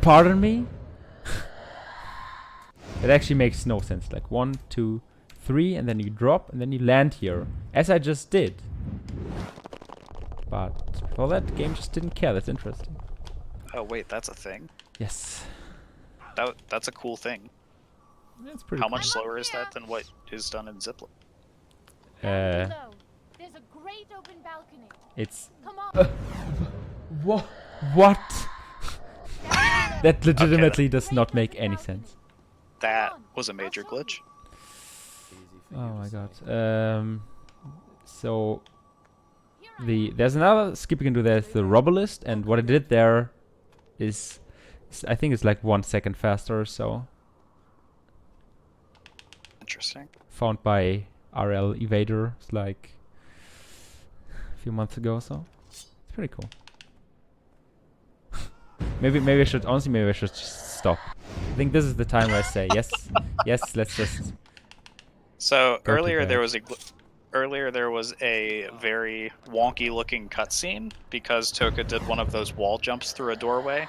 S2: pardon me? It actually makes no sense. Like 1, 2, 3, and then you drop, and then you land here, as I just did. But for that, the game just didn't care. That's interesting.
S1: Oh wait, that's a thing.
S2: Yes.
S1: That's a cool thing.
S2: That's pretty
S1: How
S2: cool.
S1: much slower is that than what is done in Zipline?
S5: Down below, there's a great open balcony.
S2: It's...
S5: Come on.
S2: What?
S5: Down
S2: That
S5: below.
S2: legitimately does not make any sense.
S1: That was a major glitch.
S2: Oh my god. So there's another skip you can do. There's the rubber list, and what I did there is I think it's like 1 second faster or so.
S1: Interesting.
S2: Found by RL Evader. It's like a few months ago or so. It's pretty cool. maybe I should just stop. I think this is the time where I say yes, yes. Let's just.
S1: So
S2: Go to
S1: earlier
S2: bed.
S1: there was a very wonky looking cutscene because Toka did one of those wall jumps through a doorway.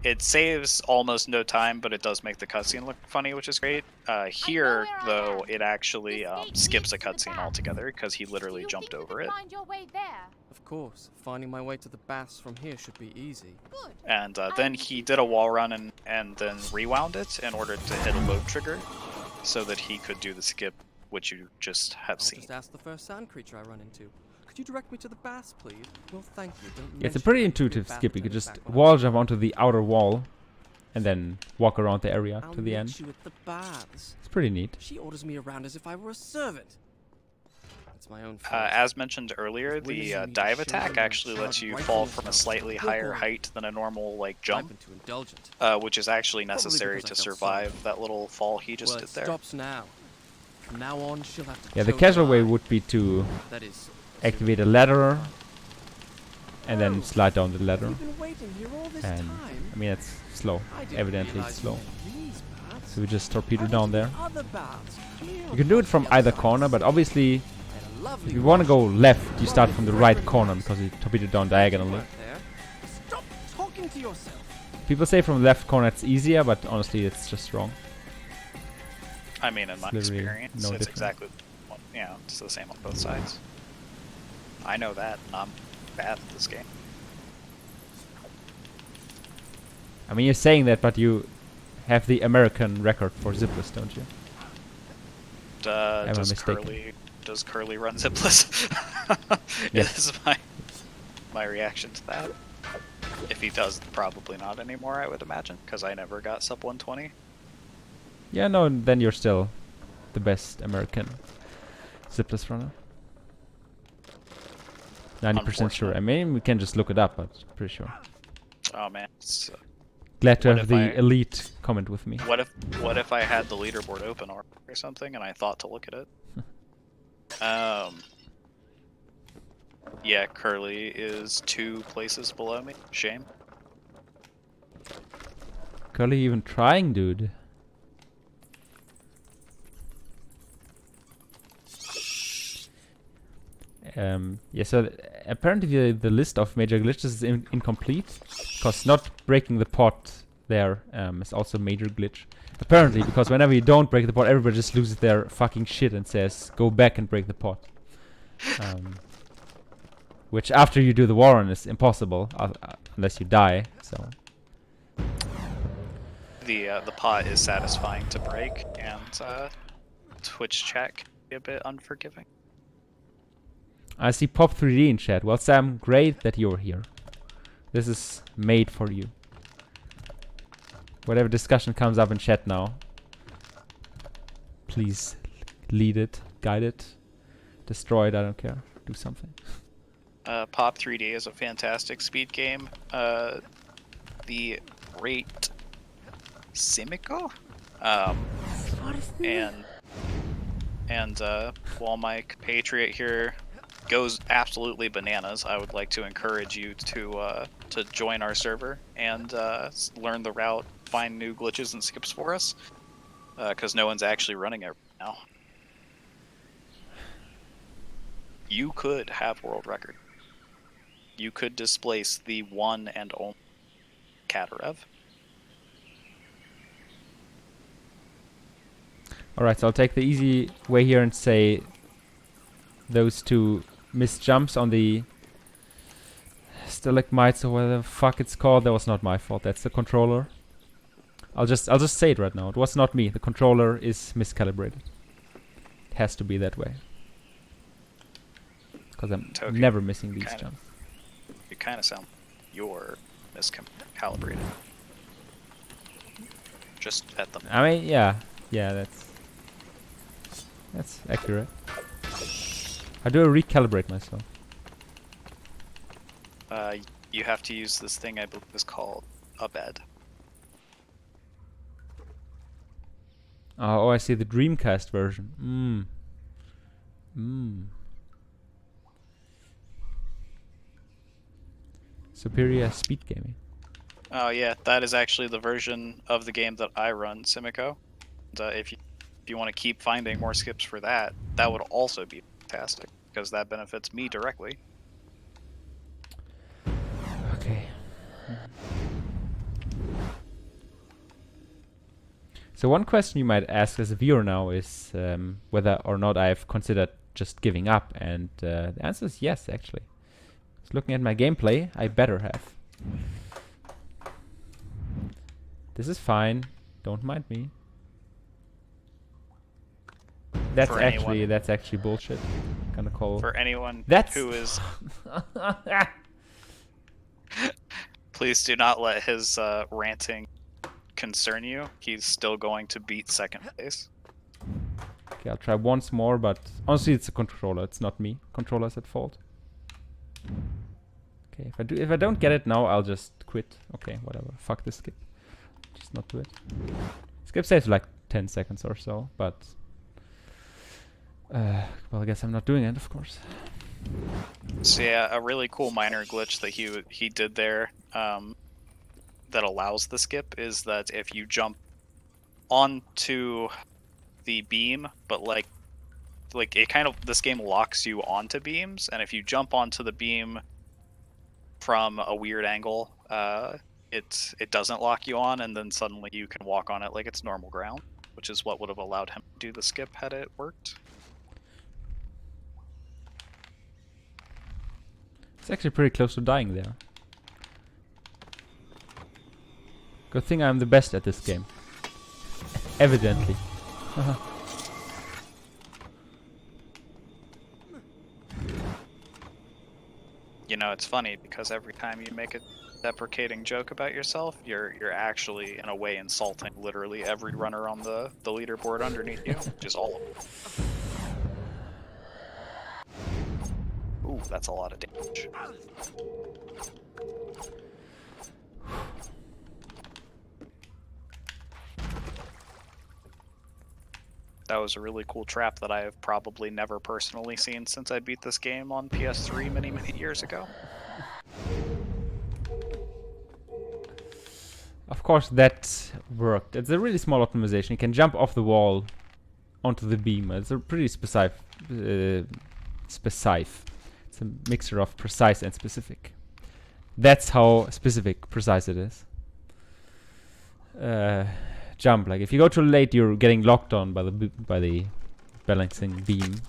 S1: It saves almost no time, but it does make the cutscene look funny, which is great. Here, though, it actually skips a cutscene altogether because he literally jumped over it.
S5: Find your way there.
S3: Of course, finding my way to the baths from here should be easy.
S5: Good.
S1: And then he did a wall run and then rewound it in order to hit a load trigger so that he could do the skip, which you just have
S3: I'll
S1: seen.
S3: just ask the first sand creature I run into. Could you direct me to the baths, please? Well, thank you. Don't
S2: Yeah, it's a
S3: mention
S2: pretty
S3: that.
S2: intuitive
S3: Bath
S2: skip. You could
S3: attendant
S2: just
S3: back when
S2: wall
S3: I-
S2: jump onto the outer wall, and then walk around the area
S3: I'll
S2: to the
S3: meet
S2: end.
S3: you at the baths.
S2: It's pretty neat.
S3: She orders me around as if I were a servant. It's my own fault.
S1: As mentioned earlier, the dive attack actually lets you fall from a slightly higher height than a normal like
S3: I've
S1: jump,
S3: been too indulgent.
S1: which is actually necessary
S3: because
S1: to
S3: I felt
S1: survive that little fall he just
S3: Well,
S1: did
S3: it
S1: there.
S3: stops now. From now on, she'll have to.
S2: Yeah, the
S3: toe
S2: casual way
S3: line.
S2: would be to
S3: That is.
S2: activate a ladder and then slide down the ladder.
S3: You've been waiting here all this
S2: And
S3: time.
S2: I mean, it's slow.
S3: I didn't
S2: Evidently,
S3: realize
S2: it's slow.
S3: you made these baths.
S2: So we just torpedo
S3: I went
S2: down
S3: to the
S2: there.
S3: other baths.
S2: You can do it from either corner, but obviously,
S3: And a lovely
S2: if you want to
S3: wash.
S2: go left, you start from the right corner because you torpedo down diagonally.
S3: Right there. Stop talking to yourself.
S2: People say from the left corner it's easier, but honestly, it's just wrong.
S1: I mean, in my
S2: literally
S1: experience,
S2: no
S1: it's
S2: different.
S1: exactly, it's the same on both sides. I know that, and I'm bad at this game.
S2: I mean, you're saying that, but you have the American record for zipless, don't you? Am I mistaken?
S1: Does Curly run zipless?
S2: Yes.
S1: Is my reaction to that. If he does, probably not anymore, I would imagine, because I never got sub 120.
S2: Yeah, no, then you're still the best American zipless runner. 90% sure. I mean, we can just look it up, but pretty sure.
S1: Oh man, it's,
S2: Glad to
S1: What
S2: have
S1: if
S2: the
S1: I-
S2: elite comment with me.
S1: what if I had the leaderboard open or something, and I thought to look at it? Yeah, Curly is 2 places below me. Shame.
S2: Curly even trying, dude. Yeah, so apparently the list of major glitches is incomplete, because not breaking the pot there is also a major glitch. Apparently, because whenever you don't break the pot, everybody just loses their fucking shit and says, go back and break the pot. Which after you do the war run is impossible, unless you die, so...
S1: The pot is satisfying to break, and Twitch chat can be a bit unforgiving.
S2: I see Pop 3D in chat. Well, Sam, great that you're here. This is made for you. Whatever discussion comes up in chat now, please lead it, guide it, destroy it, I don't care. Do something.
S1: Pop 3D is a fantastic speed game. The Great Simico? And while my compatriot here goes absolutely bananas, I would like to encourage you to join our server and learn the route, find new glitches and skips for us, because no one's actually running it right now. You could have world record. You could displace the one and only Katarev.
S2: Alright, so I'll take the easy way here and say those two missed jumps on the stalagmites or whatever the fuck it's called. That was not my fault. That's the controller. I'll just say it right now. It was not me. The controller is miscalibrated. It has to be that way. Because I'm never missing these jumps.
S1: You kind of sound you're miscalibrated. Just at the.
S2: I mean, yeah, that's accurate. How do I recalibrate myself?
S1: You have to use this thing I believe is called a bed.
S2: Oh, I see the Dreamcast version. Superior speed gaming.
S1: Oh yeah, that is actually the version of the game that I run, Simico. And, if you want to keep finding more skips for that, that would also be fantastic because that benefits me directly.
S2: Okay. So one question you might ask as a viewer now is whether or not I've considered just giving up, and the answer is yes, actually. Just looking at my gameplay, I better have. This is fine. Don't mind me. That's actually bullshit. Gonna call.
S1: For anyone who is. Please do not let his ranting concern you. He's still going to beat second place.
S2: Okay, I'll try once more, but honestly, it's a controller. It's not me. Controller's at fault. Okay, if I don't get it now, I'll just quit. Okay, whatever. Fuck this skip. Just not do it. Skip saves like 10 seconds or so, but well, I guess I'm not doing it, of course.
S1: So yeah, a really cool minor glitch that he did there that allows the skip is that if you jump onto the beam, but like it kind of, this game locks you onto beams, and if you jump onto the beam from a weird angle, it doesn't lock you on, and then suddenly you can walk on it like it's normal ground, which is what would have allowed him to do the skip had it worked.
S2: It's actually pretty close to dying there. Good thing I'm the best at this game. Evidently.
S1: You know, it's funny because every time you make a deprecating joke about yourself, you're actually in a way insulting literally every runner on the leaderboard underneath you, which is all of them. Ooh, that's a lot of damage. That was a really cool trap that I have probably never personally seen since I beat this game on PS3 many years ago.
S2: Of course, that worked. It's a really small optimization. You can jump off the wall onto the beam. It's a pretty specific. It's a mixture of precise and specific. That's how specific, precise it is. Jump, like if you go too late, you're getting locked on by the balancing beam.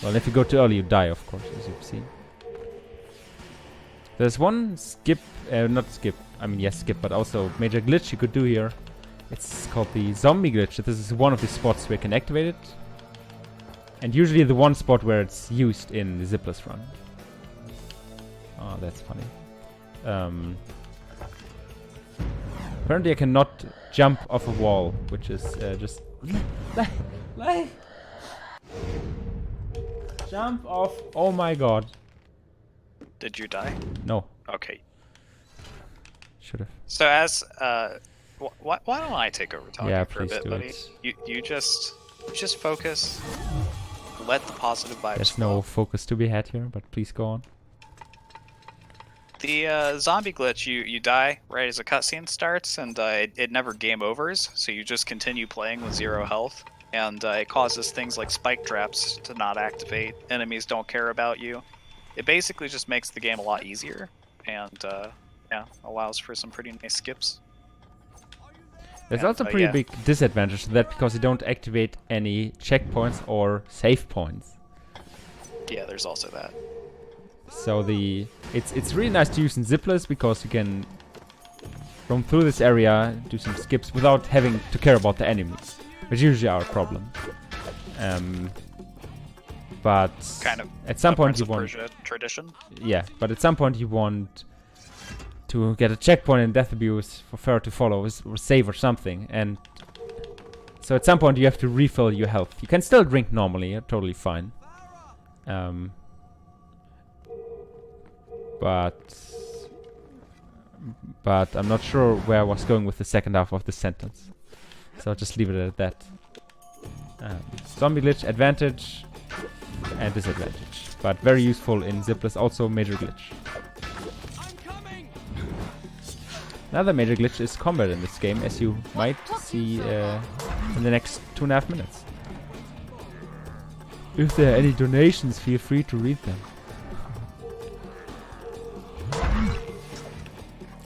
S2: Well, if you go too early, you die, of course, as you've seen. There's one skip, not skip. I mean, yes, skip, but also major glitch you could do here. It's called the zombie glitch. This is one of the spots where you can activate it, and usually the one spot where it's used in the zipless run. Oh, that's funny. Apparently I cannot jump off a wall, which is just... Jump off! Oh my god.
S1: Did you die?
S2: No.
S1: Okay.
S2: Should've.
S1: So as, why don't I take over talking for a bit,
S2: do
S1: buddy?
S2: it.
S1: You just focus. Let the positive vibes
S2: There's
S1: flow.
S2: no focus to be had here, but please go on.
S1: The zombie glitch, you die right as a cutscene starts, and it never game overs, so you just continue playing with 0 health, and it causes things like spike traps to not activate. Enemies don't care about you. It basically just makes the game a lot easier, and yeah, allows for some pretty nice skips.
S2: There's
S1: And,
S2: also a pretty
S1: yeah.
S2: big disadvantage to that because you don't activate any checkpoints or save points.
S1: Yeah, there's also that.
S2: So it's really nice to use in zipless because you can roam through this area, do some skips without having to care about the enemies, which usually are a problem. But
S1: Kind of
S2: at some
S1: a
S2: point
S1: Prince
S2: you
S1: of
S2: want,
S1: Persia tradition.
S2: yeah, but at some point you want to get a checkpoint in Death Abuse for Farah to follow or save or something, and so at some point you have to refill your health. You can still drink normally, you're totally fine. But I'm not sure where I was going with the second half of the sentence, so I'll just leave it at that. Zombie glitch, advantage and disadvantage, but very useful in zipless. Also major glitch. Another major glitch is combat in this game, as you might see in the next 2.5 minutes. If there are any donations, feel free to read them.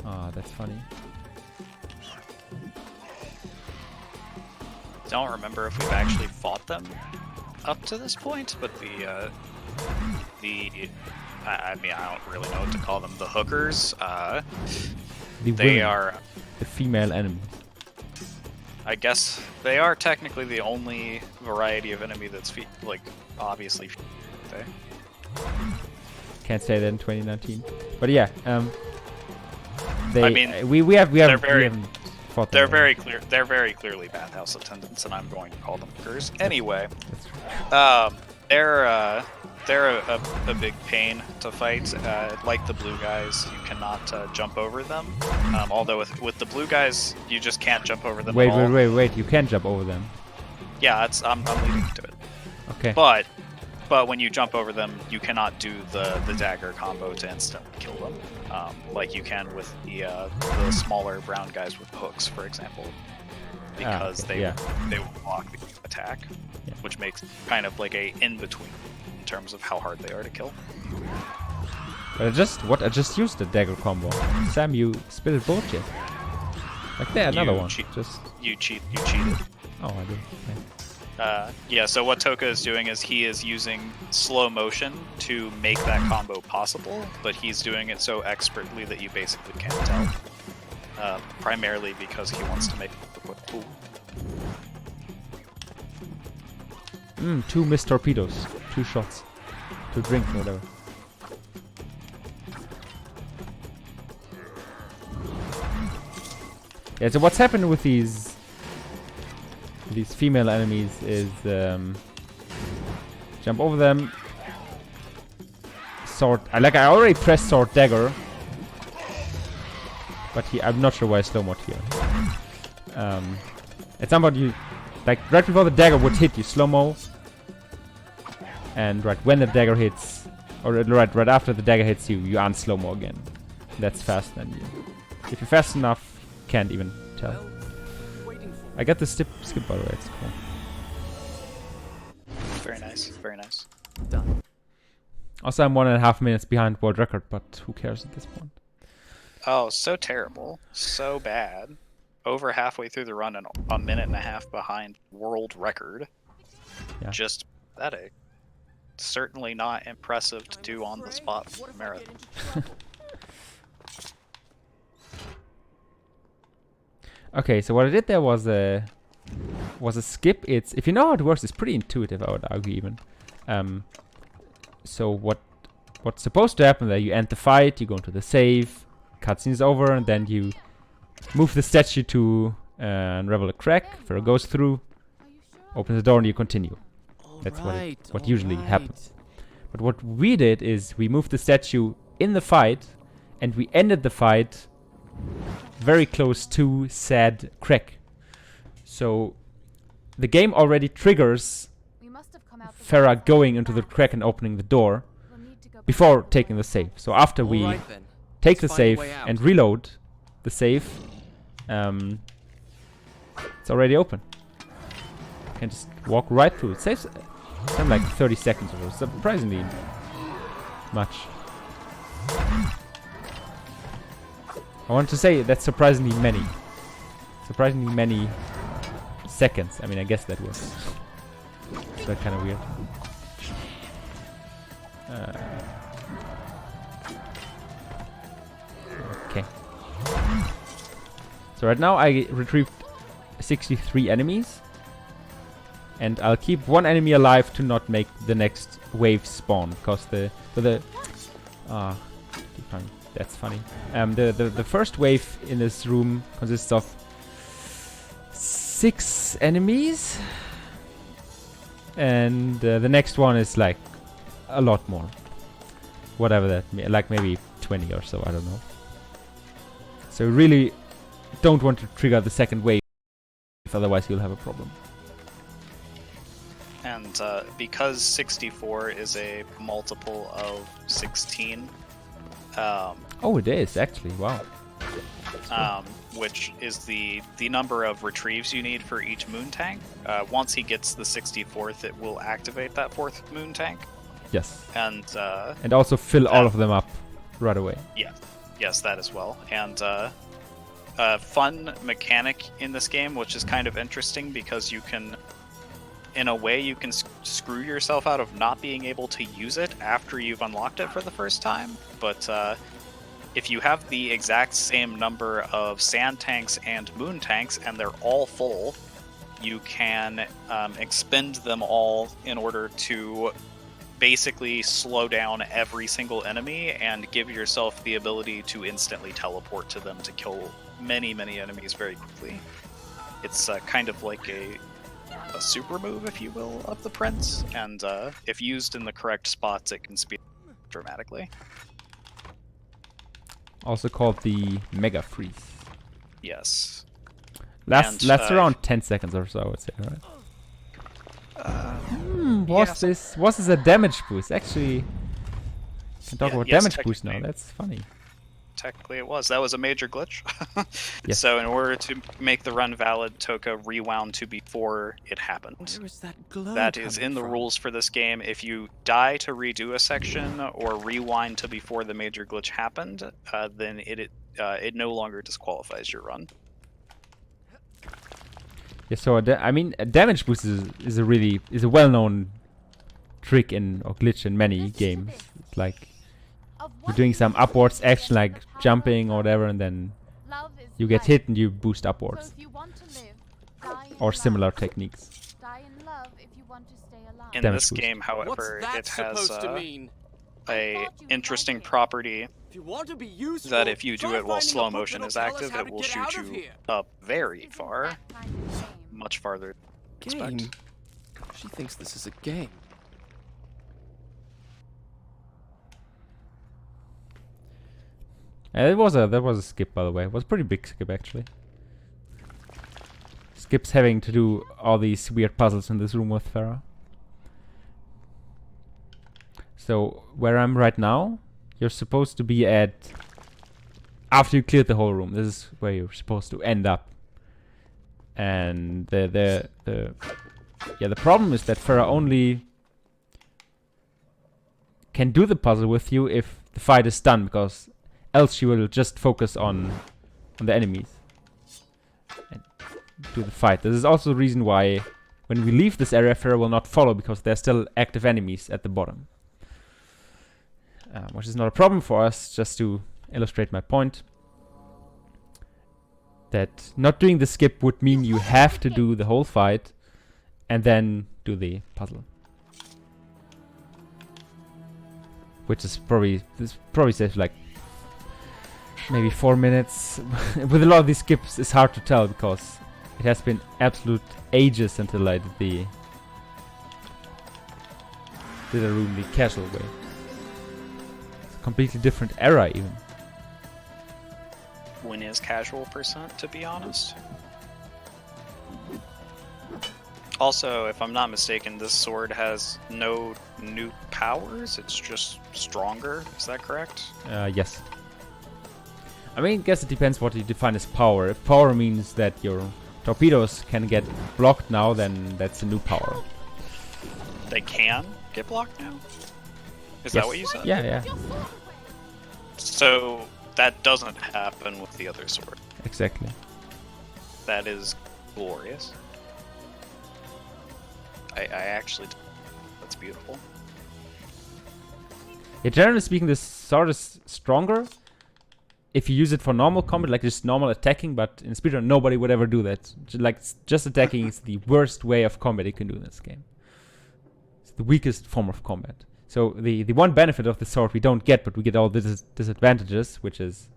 S2: Ah, that's funny.
S1: Don't remember if we've actually fought them up to this point, but I mean, I don't really know what to call them. The hookers,
S2: The
S1: they
S2: women,
S1: are,
S2: the female enemies.
S1: I guess, they are technically the only variety of enemy that's obviously. They.
S2: Can't say that in 2019, but yeah. They.
S1: I mean,
S2: we haven't fought them.
S1: They're very clear. They're very clearly bathhouse attendants, and I'm going to call them hookers anyway.
S2: That's true.
S1: They're a big pain to fight. Like the blue guys, you cannot jump over them. Although with the blue guys, you just can't jump over them.
S2: Wait,
S1: at all.
S2: wait! You can jump over them.
S1: Yeah, I'm leading to it.
S2: Okay.
S1: But when you jump over them, you cannot do the dagger combo to instantly kill them, like you can with the smaller brown guys with hooks, for example, because
S2: okay,
S1: they will block the attack, which makes kind of like a in between in terms of how hard they are to kill.
S2: But I just used the dagger combo. Sam, you spitted bullshit. Like there, another one.
S1: You cheated.
S2: Oh, I did. Okay.
S1: Yeah, so what Toka is doing is he is using slow motion to make that combo possible, but he's doing it so expertly that you basically can't tell. Primarily because he wants to make it look cool.
S2: 2 missed torpedoes. 2 shots. 2 drinks, whatever. Yeah, so what's happened with these female enemies is jump over them. Sword. I already pressed sword dagger, but I'm not sure why I slow mod here. At some point you, like right before the dagger would hit you, slow mo, and right when the dagger hits, or right after the dagger hits you, you unslow mo again. That's fast, then if you're fast enough, can't even tell. I got the skip by the way, it's cool.
S1: Very nice, very nice.
S3: Done.
S2: Also, I'm 1.5 minutes behind world record, but who cares at this point?
S1: Oh, so terrible. So bad. Over halfway through the run and 1.5 minutes behind world record.
S2: Yeah.
S1: Just pathetic. Certainly not impressive to do on the spot for a marathon.
S2: Okay, so what I did there was a skip. It's, if you know how it works, it's pretty intuitive, I would argue even. So what's supposed to happen there? You end the fight, you go into the save, cutscene is over, and then you move the statue to unravel a crack. Pharaoh goes through, opens the door, and you continue. That's what usually happens. But what we did is we moved the statue in the fight, and we ended the fight very close to said crack. So the game already triggers Farah going into the crack and opening the door before taking the save. So after we take the save and reload the save, it's already open. You can just walk right through. It saves something like 30 seconds or so, surprisingly much. I want to say that's surprisingly many. Surprisingly many seconds. I mean, I guess that was kind of weird. Okay. So right now I retrieved 63 enemies. And I'll keep one enemy alive to not make the next wave spawn, because that's funny. The first wave in this room consists of 6 enemies, and the next one is like a lot more. Whatever that like maybe 20 or so, I don't know. So really don't want to trigger the second wave, otherwise you'll have a problem.
S1: And because 64 is a multiple of 16,
S2: oh, it is actually. Wow.
S1: which is the number of retrieves you need for each moon tank. Once he gets the 64th, it will activate that 4th moon tank.
S2: Yes.
S1: And
S2: also fill all of them up right away.
S1: Yes, that as well. And a fun mechanic in this game, which is kind of interesting because you can, in a way, you can screw yourself out of not being able to use it after you've unlocked it for the first time. But if you have the exact same number of sand tanks and moon tanks, and they're all full, you can expend them all in order to basically slow down every single enemy and give yourself the ability to instantly teleport to them to kill many, many enemies very quickly. It's kind of like a super move, if you will, of the Prince, and if used in the correct spots, it can speed dramatically.
S2: Also called the Mega Freeze.
S1: Yes.
S2: Lasts around 10 seconds or so, I would say, right? Was this a damage boost? Actually, can talk about damage boost now. That's funny.
S1: Technically it was. That was a major glitch.
S2: Yes.
S1: So in order to make the run valid, Toka rewound to before it happened.
S3: Where is that glow
S1: That is
S3: coming
S1: in the
S3: from?
S1: rules for this game. If you die to redo a section or rewind to before the major glitch happened, then it no longer disqualifies your run.
S2: Yeah, so I mean, a damage boost is a well-known trick or glitch in many games. It's like you're doing some upwards action, like jumping or whatever, and then you get hit and you boost upwards. Or similar techniques.
S1: In
S2: Damage
S1: this
S2: boost.
S1: game, however,
S3: What's that
S1: it has
S3: supposed to mean?
S1: a interesting property
S3: If you want to be useful,
S1: that if you do
S3: try
S1: it while
S3: finding a
S1: slow
S3: book
S1: motion
S3: that'll
S1: is
S3: tell us
S1: active,
S3: how
S1: it
S3: to
S1: will
S3: get
S1: shoot
S3: out of
S1: you
S3: here.
S1: up very far, much farther than you
S3: Game?
S1: expect.
S3: She thinks this is a game.
S2: There was a skip, by the way. It was a pretty big skip, actually. Skip's having to do all these weird puzzles in this room with Farah. So, where I'm right now, you're supposed to be at... After you cleared the whole room, this is where you're supposed to end up. And the problem is that Farah only can do the puzzle with you if the fight is done, because else she will just focus on the enemies and do the fight. This is also the reason why when we leave this area, Farah will not follow, because there's still active enemies at the bottom. Which is not a problem for us, just to illustrate my point. That not doing the skip would mean you have to do the whole fight and then do the puzzle. Which is probably saves like maybe 4 minutes. With a lot of these skips, it's hard to tell because it has been absolute ages until I did a room the casual way. It's a completely different era even.
S1: When is casual %, to be honest? Also, if I'm not mistaken, this sword has no new powers, it's just stronger, is that correct?
S2: Yes. I mean, I guess it depends what you define as power. If power means that your torpedoes can get blocked now, then that's a new power.
S1: They can get blocked now? Is
S2: Yes.
S1: that what you said?
S2: Yeah.
S1: So, that doesn't happen with the other sword.
S2: Exactly.
S1: That is glorious. I actually, that's beautiful.
S2: Yeah, generally speaking, this sword is stronger if you use it for normal combat, like just normal attacking, but in speedrun, nobody would ever do that. Like, just attacking is the worst way of combat you can do in this game. It's the weakest form of combat. So the one benefit of the sword we don't get, but we get all the disadvantages, which is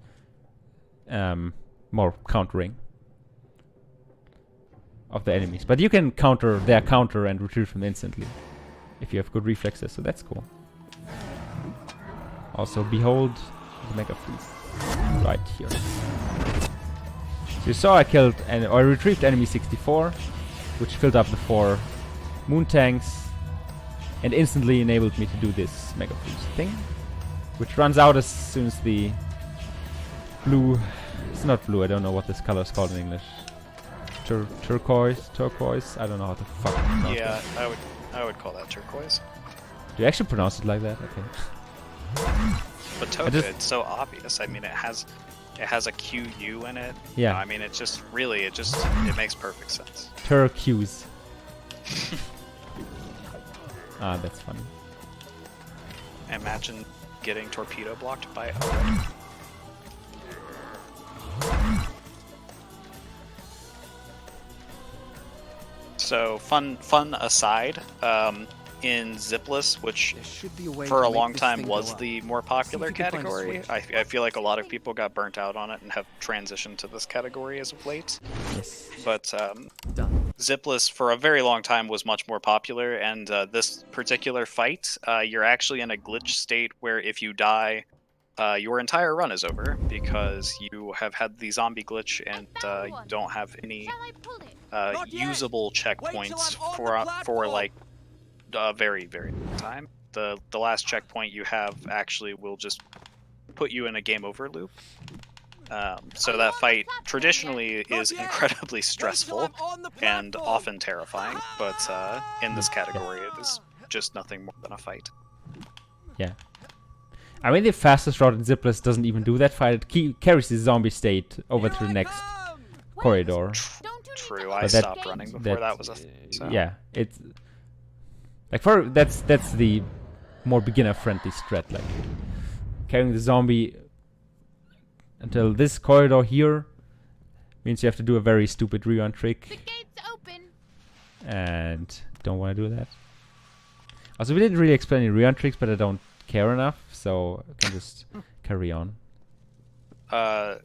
S2: more countering of the enemies. But you can counter their counter and retrieve them instantly if you have good reflexes, so that's cool. Also, behold the Mega Freeze right here. So you saw I killed or I retrieved enemy 64, which filled up the 4 moon tanks and instantly enabled me to do this Mega Freeze thing, which runs out as soon as the blue. It's not blue. I don't know what this color is called in English. Turquoise. I don't know how to fuck pronounce
S1: Yeah,
S2: that.
S1: I would call that turquoise.
S2: Do you actually pronounce it like that? Okay.
S1: But Toka, it's so obvious. I mean, it has a QU in it.
S2: Yeah.
S1: I mean, it just really, it makes perfect sense.
S2: Turquoise. Ah, that's funny.
S1: Imagine getting torpedo blocked by a red. So fun aside, in Zipless, which
S3: There should be a way
S1: for
S3: to
S1: a
S3: make
S1: long
S3: this
S1: time
S3: thing
S1: was
S3: go up.
S1: the more popular
S3: See if you can find a
S1: category.
S3: switch.
S1: I feel like a lot of people got burnt out on it and have transitioned to this category as of late.
S2: Yes.
S1: But
S3: Done.
S1: Zipless for a very long time was much more popular, and this particular fight, you're actually in a glitch state where if you die, your entire run is over because you have had the zombie glitch and you don't have any
S5: Shall I pull it?
S4: Not yet.
S1: usable
S4: Wait till
S1: checkpoints
S4: I'm on the
S1: for
S4: platform.
S1: like a very long time. The last checkpoint you have actually will just put you in a game over loop. So that fight traditionally is incredibly stressful and often terrifying, but in this category it is just nothing more than a fight.
S2: Yeah. I mean, the fastest route in Zipless doesn't even do that fight. It carries the zombie state over to the next corridor.
S5: Don't you need
S1: True,
S5: to
S1: I
S2: But
S1: stopped
S5: game?
S1: running before that was a so.
S2: Yeah, it's like that's the more beginner-friendly strat. Like carrying the zombie until this corridor here means you have to do a very stupid rerun
S5: The
S2: trick,
S5: gate's open.
S2: and don't want to do that. Also, we didn't really explain any rerun tricks, but I don't care enough, so I can just carry on.
S5: Come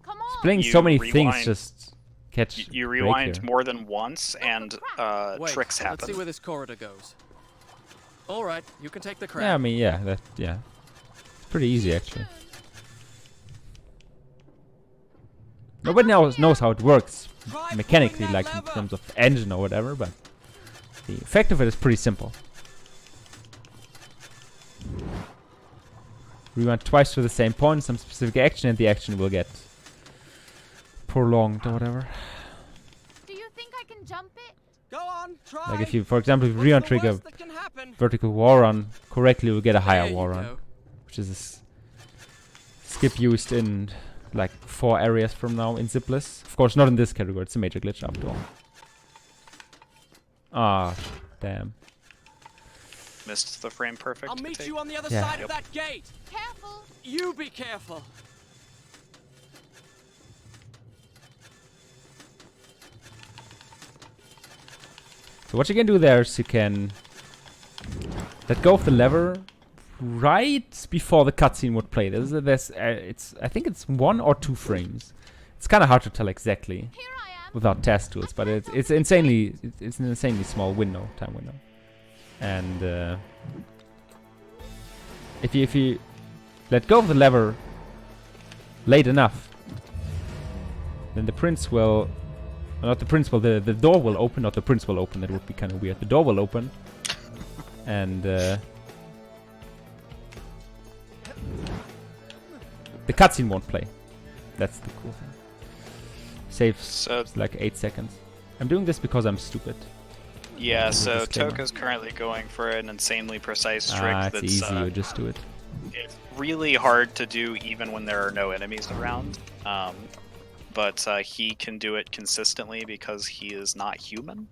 S5: on.
S2: Playing
S1: You
S2: so many things
S1: rewind-
S2: just catch.
S1: You
S2: break
S1: rewind
S2: here.
S1: more than once, and
S3: Wait,
S1: tricks happen.
S3: let's see where this corridor goes. All right, you can take the crap.
S2: Yeah, I mean, yeah, it's pretty easy actually. Nobody knows how it works mechanically, like in terms of engine or whatever, but the effect of it is pretty simple. Rewind twice to the same point, some specific action, and the action will get prolonged or whatever.
S5: Do you think I can jump it?
S4: Go on, try.
S2: Like if you, for example, if you rewind trigger
S4: What's the worst that can happen?
S2: vertical war run correctly, you'll get a higher
S3: There you
S2: war run,
S3: go.
S2: which is a skip used in like 4 areas from now in Zipless. Of course, not in this category. It's a major glitch after all. Ah, damn.
S1: Missed the frame perfect.
S4: I'll meet
S1: take.
S4: you on the other
S2: Yeah.
S4: side of that gate.
S5: Careful.
S4: You be careful.
S2: So what you can do there is you can let go of the lever right before the cutscene would play. I think it's 1 or 2 frames. It's kind of hard to tell exactly
S5: Here I am.
S2: without test tools, but it's an insanely small time window. And if you let go of the lever late enough, then the prince will. Not the prince will. The door will open. Not the prince will open. That would be kind of weird. The door will open, and the cutscene won't play. That's the cool thing. Saves
S1: So
S2: like 8 seconds. I'm doing this because I'm stupid.
S1: yeah, so
S2: disclaimer.
S1: Toka's currently going for an insanely precise trick
S2: It's
S1: that's
S2: easy. You just do it.
S1: It's really hard to do even when there are no enemies around. But he can do it consistently because he is not human.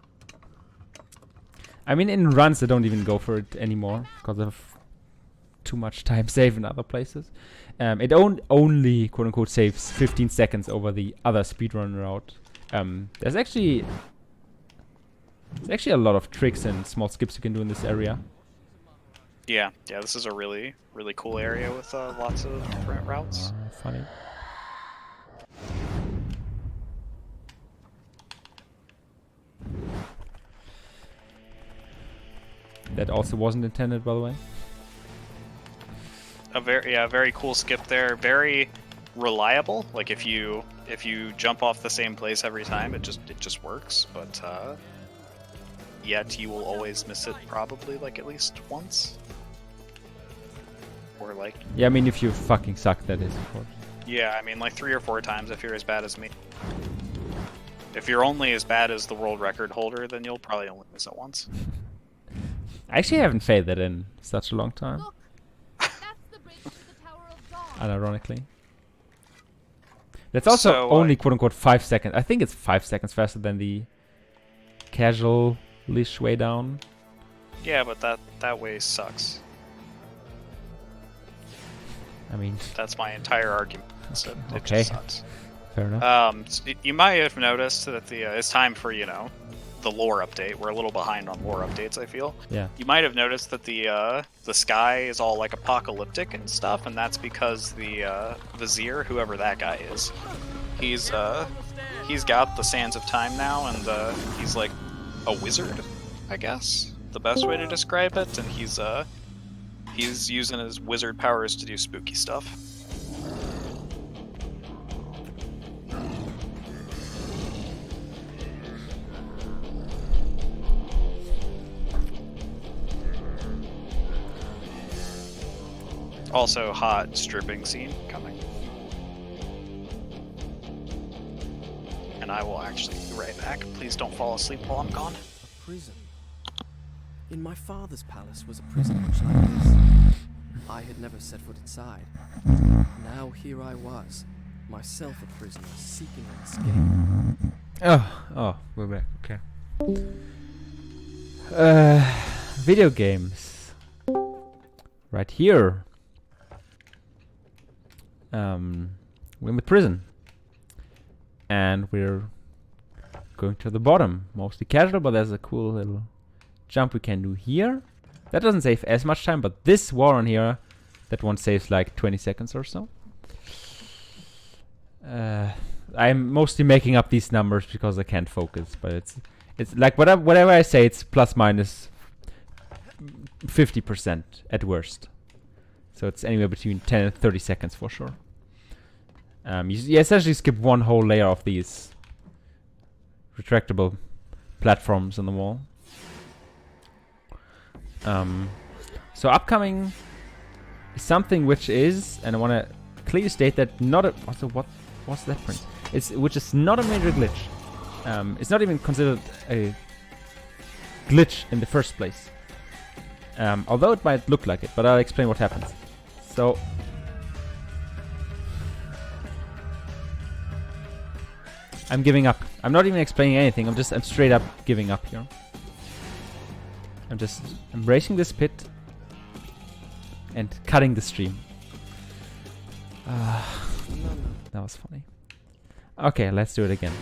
S2: I mean, in runs, I don't even go for it anymore because of too much time saved in other places. It only, quote-unquote, saves 15 seconds over the other speedrun route. There's actually a lot of tricks and small skips you can do in this area.
S1: Yeah, this is a really, really cool area with lots of different routes.
S2: Funny. That also wasn't intended, by the way.
S1: A very cool skip there. Very reliable. Like if you jump off the same place every time, it just works. But yet you will always miss it probably like at least once. Or like.
S2: Yeah, I mean if you fucking suck, that is of course.
S1: Yeah, I mean like 3 or 4 times if you're as bad as me. If you're only as bad as the world record holder, then you'll probably only miss it once.
S2: I actually haven't failed that in such a long time.
S5: Look, that's the bridge to the Tower of God.
S2: Unironically. That's also
S1: So,
S2: only quote-unquote 5 seconds. I think it's 5 seconds faster than the casual-ish way down.
S1: Yeah, but that way sucks.
S2: I mean...
S1: That's my entire argument. So it
S2: Okay.
S1: just sucks.
S2: Fair enough.
S1: So you might have noticed that it's time for, the lore update. We're a little behind on lore updates, I feel.
S2: Yeah.
S1: You might have noticed that the sky is all like apocalyptic and stuff, and that's because the Vizier, whoever that guy is, he's got the Sands of Time now, and he's like a wizard, I guess, the best way to describe it, and he's using his wizard powers to do spooky stuff. Also, hot stripping scene coming. And I will actually be right back. Please don't fall asleep while I'm gone.
S3: A prison. In my father's palace was a prison much like this. I had never set foot inside. Now here I was, myself a prisoner, seeking an escape.
S2: Oh, we're back. Okay. Video games. Right here. We're in the prison. And we're going to the bottom. Mostly casual, but there's a cool little jump we can do here. That doesn't save as much time, but this wall on here, that one saves like 20 seconds or so. I'm mostly making up these numbers because I can't focus, but it's like whatever I say, it's plus minus 50% at worst. So it's anywhere between 10 and 30 seconds for sure. You essentially skip one whole layer of these retractable platforms on the wall. So upcoming is something which is, and I want to clearly state that not a... Also, what's that print? Which is not a major glitch. It's not even considered a glitch in the first place. Although it might look like it, but I'll explain what happens. So... I'm giving up. I'm not even explaining anything. I'm straight up giving up here. I'm just embracing this pit and cutting the stream. That was funny. Okay, let's do it again.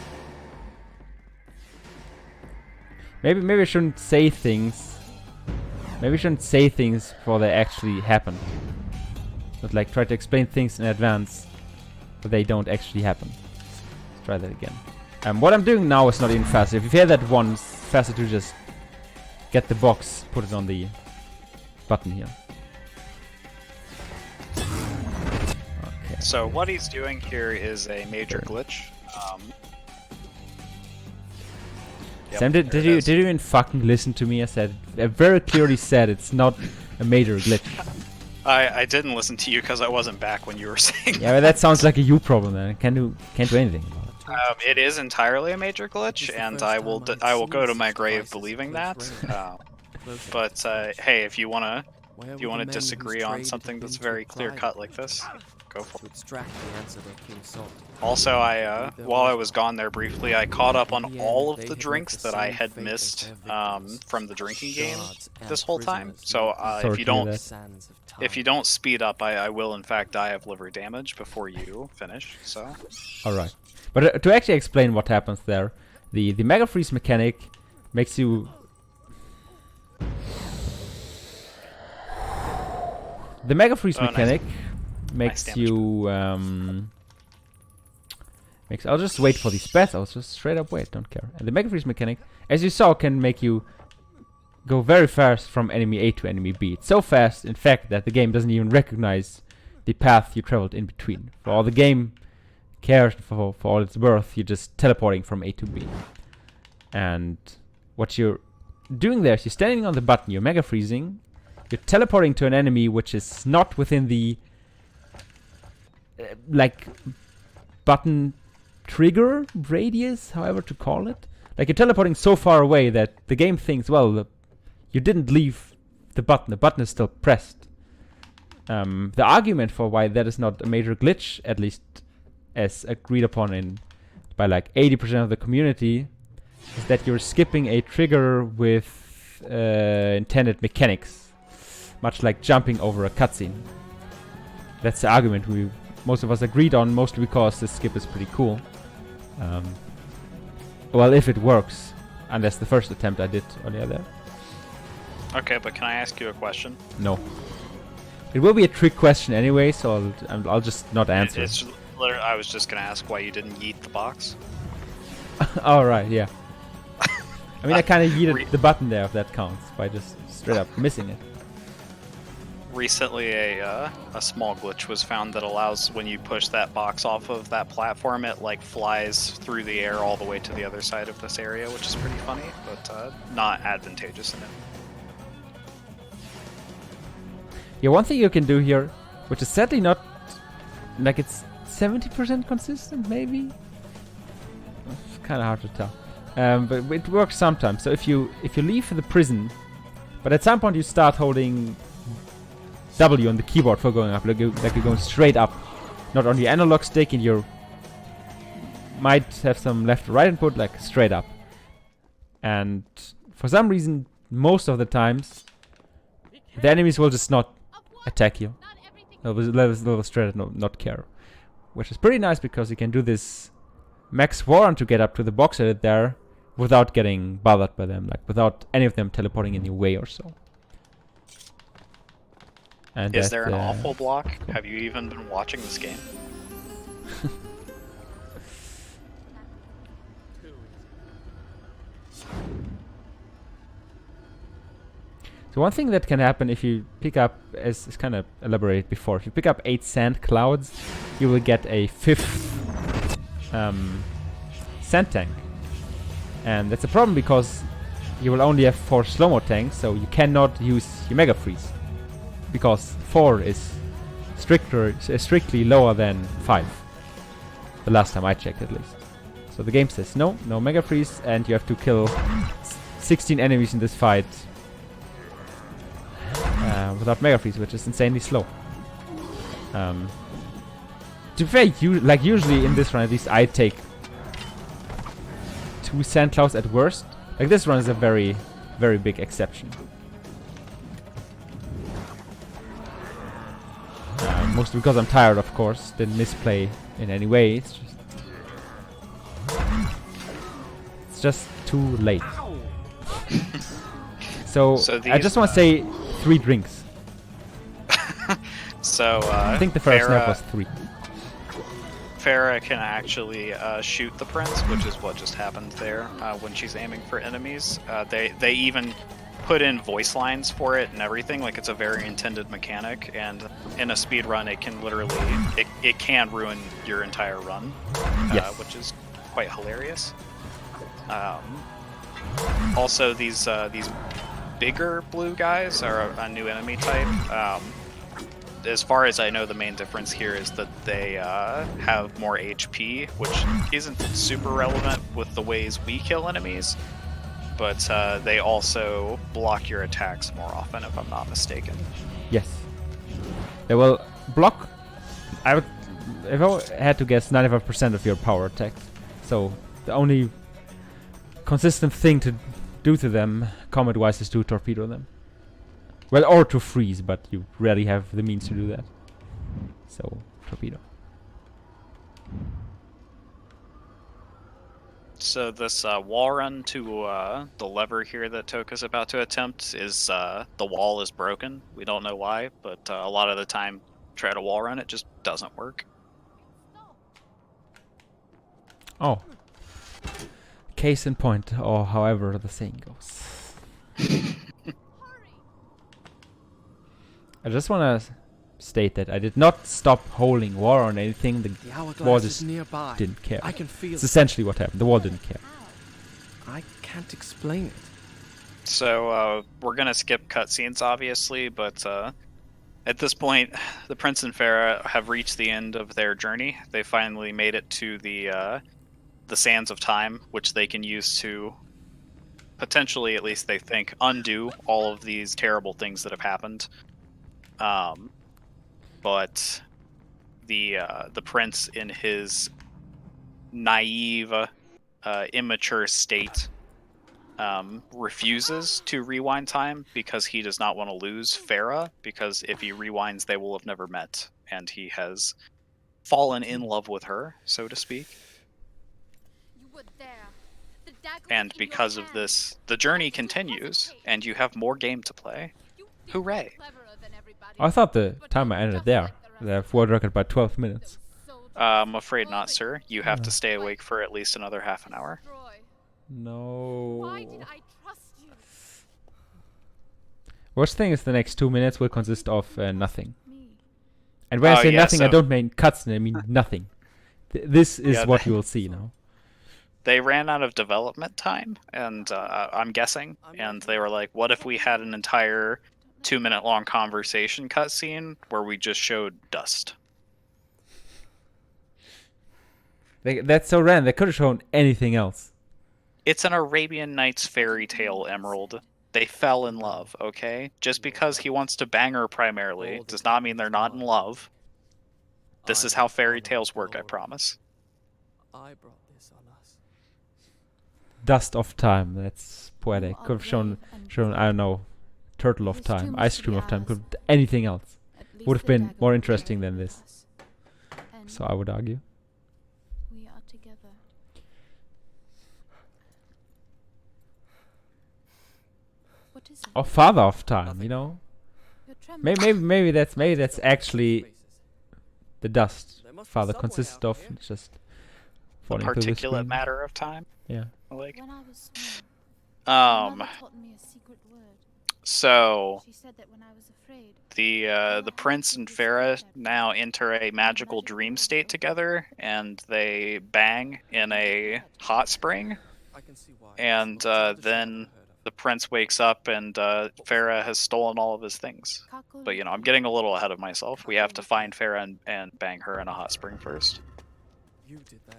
S2: Maybe I shouldn't say things. Maybe I shouldn't say things before they actually happen. But like try to explain things in advance, but they don't actually happen. Let's try that again. What I'm doing now is not even faster. If you hear that once, faster to just get the box, put it on the button here. Okay.
S1: So what he's doing here is a major glitch. Yep,
S2: Sam, did you even fucking listen to me? I very clearly said it's not a major glitch.
S1: I didn't listen to you because I wasn't back when you were saying.
S2: Yeah, but that sounds like a you problem then. Can't do anything about it.
S1: It is entirely a major glitch, and I will go to my grave believing that. But hey, if you wanna
S3: Where
S1: If you
S3: were
S1: want
S3: the
S1: to
S3: men whose
S1: disagree
S3: trade
S1: on
S3: had
S1: something
S3: been
S1: that's
S3: to
S1: very
S3: apply
S1: clear-cut like this, go for
S3: to
S1: it.
S3: extract the answer of King Salt?
S1: Also, while I was gone there briefly, I caught up on
S3: In the
S1: all
S3: end,
S1: of
S3: they
S1: the
S3: had met
S1: drinks
S3: the
S1: that I
S3: same
S1: had
S3: fate as
S1: missed
S3: their victims.
S1: from the drinking game
S3: Guards and
S1: this whole time.
S3: prisoners
S1: So
S3: left
S2: Sorry
S1: if you
S2: to hear
S1: don't
S2: that.
S3: sands of time.
S1: if you don't speed up, I will in fact die of liver damage before you finish. So
S2: Alright. But to actually explain what happens there, the Mega Freeze mechanic makes you... The Mega Freeze mechanic makes
S1: Nice
S2: you... I'll just wait for these bats, I'll just straight up wait, don't care. And the Mega Freeze mechanic, as you saw, can make you go very fast from enemy A to enemy B. It's so fast, in fact, that the game doesn't even recognize the path you traveled in between. For all the game cares, for all its worth, you're just teleporting from A to B. And what you're doing there is you're standing on the button, you're Mega Freezing, you're teleporting to an enemy which is not within the like button trigger radius, however to call it. Like you're teleporting so far away that the game thinks, well, you didn't leave the button is still pressed. The argument for why that is not a major glitch, at least as agreed upon by like 80% of the community, is that you're skipping a trigger with intended mechanics. Much like jumping over a cutscene. That's the argument most of us agreed on, mostly because this skip is pretty cool. Well, if it works. Unless the first attempt I did earlier there.
S1: okay, but can I ask you a question?
S2: No. It will be a trick question anyway, so I'll just not answer.
S1: It's literally, I was just gonna ask why you didn't yeet the box.
S2: Alright, yeah. I mean, I kind of yeeted the button there, if that counts, by just straight up missing it.
S1: Recently, a small glitch was found that allows when you push that box off of that platform, it like flies through the air all the way to the other side of this area, which is pretty funny, but not advantageous in it.
S2: Yeah, one thing you can do here, which is sadly not, like it's 70% consistent, maybe? It's kind of hard to tell. But it works sometimes. So if you leave the prison, but at some point you start holding W on the keyboard for going up, like you're going straight up, not on the analog stick, and you might have some left or right input, like straight up. And for some reason, most of the times, the enemies will just not attack you. They'll straight up not care. Which is pretty nice because you can do this max warrant to get up to the box edit there without getting bothered by them, like without any of them teleporting in your way or so. And
S1: Is there an awful block? Have you even been watching this game?
S2: So one thing that can happen if you pick up, as is kind of elaborated before, if you pick up 8 sand clouds, you will get a 5th sand tank. And that's a problem because you will only have 4 slow-mo tanks, so you cannot use your Mega Freeze. Because 4 is strictly lower than 5. The last time I checked, at least. So the game says no Mega Freeze, and you have to kill 16 enemies in this fight without Mega Freeze, which is insanely slow. To be fair, usually in this run, at least I take 2 sand clouds at worst. Like this run is a very, very big exception. Mostly because I'm tired, of course. Didn't misplay in any way. It's just too late. So I just want to say 3 drinks.
S1: So
S2: I think the first snap was 3.
S1: Farah can actually shoot the prince, which is what just happened there when she's aiming for enemies. They even put in voice lines for it and everything, like it's a very intended mechanic, and in a speed run it can literally it can ruin your entire run.
S2: Yes.
S1: Which is quite hilarious. Also, these bigger blue guys are a new enemy type. As far as I know, the main difference here is that they have more HP, which isn't super relevant with the ways we kill enemies. but they also block your attacks more often, if I'm not mistaken.
S2: Yes. They will block. I would, if I had to guess, 95% of your power attack. So the only consistent thing to do to them, combat-wise, is to torpedo them. Well, or to freeze, but you rarely have the means to do that. So torpedo.
S1: So this wall run to the lever here that Toka's about to attempt is the wall is broken. We don't know why, but a lot of the time, try to wall run, it just doesn't work.
S2: Oh. Case in point, or however the saying goes. I just want to state that I did not stop holding war on anything. The
S3: The
S2: wall
S3: hourglass
S2: just
S3: is nearby.
S2: didn't care.
S3: I can feel
S2: It's
S3: it.
S2: essentially what happened. The wall didn't care.
S3: I can't explain it.
S1: So we're gonna skip cutscenes, obviously, but at this point, the Prince and Farah have reached the end of their journey. They finally made it to the sands of time, which they can use to potentially, at least they think, undo all of these terrible things that have happened. But the prince, in his naive, immature state, refuses to rewind time because he does not want to lose Farah, because if he rewinds, they will have never met, and he has fallen in love with her, so to speak.
S5: You were there. The dagger was
S1: And
S5: in your
S1: because of
S5: hand.
S1: this, the journey continues, and you have more game to play.
S5: You think
S1: Hooray.
S5: you're cleverer than everybody,
S2: I thought the
S5: but
S2: timer
S5: you're
S2: ended
S5: just
S2: there.
S5: like the
S2: The
S5: rest of
S2: forward
S5: us.
S2: record by 12
S5: There
S2: minutes.
S5: were soldiers
S1: I'm afraid not,
S5: closing
S1: sir. You have to stay awake for at least another half an hour.
S5: destroy.
S2: No.
S5: Why did I trust you?
S2: Worst thing is the next 2 minutes will consist of nothing.
S5: Me.
S2: And when I
S1: Oh,
S2: say
S1: yeah,
S2: nothing, I
S1: so-
S2: don't mean cutscene, I mean nothing. This is
S1: Yeah,
S2: what
S1: they-
S2: you will see now.
S1: They ran out of development time, and I'm guessing, and they were like, what if we had an entire 2-minute long conversation cutscene where we just showed dust?
S2: That's so random. They could have shown anything else.
S1: It's an Arabian Nights fairy tale, Emerald. They fell in love, okay? Just because he wants to bang her primarily does not mean they're not in love. This is how fairy tales work, I promise.
S3: I brought this on us.
S2: Dust of time. That's poetic. Could have shown, I don't know, turtle of time, ice cream of time. Could have anything else. Would have been more interesting than this. So I would argue.
S5: We are together. What is it?
S2: Or father of time, you know.
S5: You're trembling.
S2: Maybe that's actually
S3: Spaces.
S2: the dust
S3: There must be
S2: father
S3: subway
S2: consists
S3: out
S2: of.
S3: here.
S2: It's just
S1: The
S2: falling through the
S1: particulate
S2: screen.
S1: matter of time.
S2: Yeah.
S1: Like,
S5: When I was small, my
S1: um,
S5: mother taught me a secret word.
S1: so
S5: She said that when I was afraid,
S1: the prince and Farah now enter a magical dream state together, and they bang in a hot spring.
S3: I can see why.
S1: And
S3: It's the most childish thing I've
S1: then
S3: ever heard of.
S1: the prince wakes up, and Farah has stolen all of his things. But I'm getting a little ahead of myself. We have to find Farah and bang her in a hot spring first,
S3: You did that.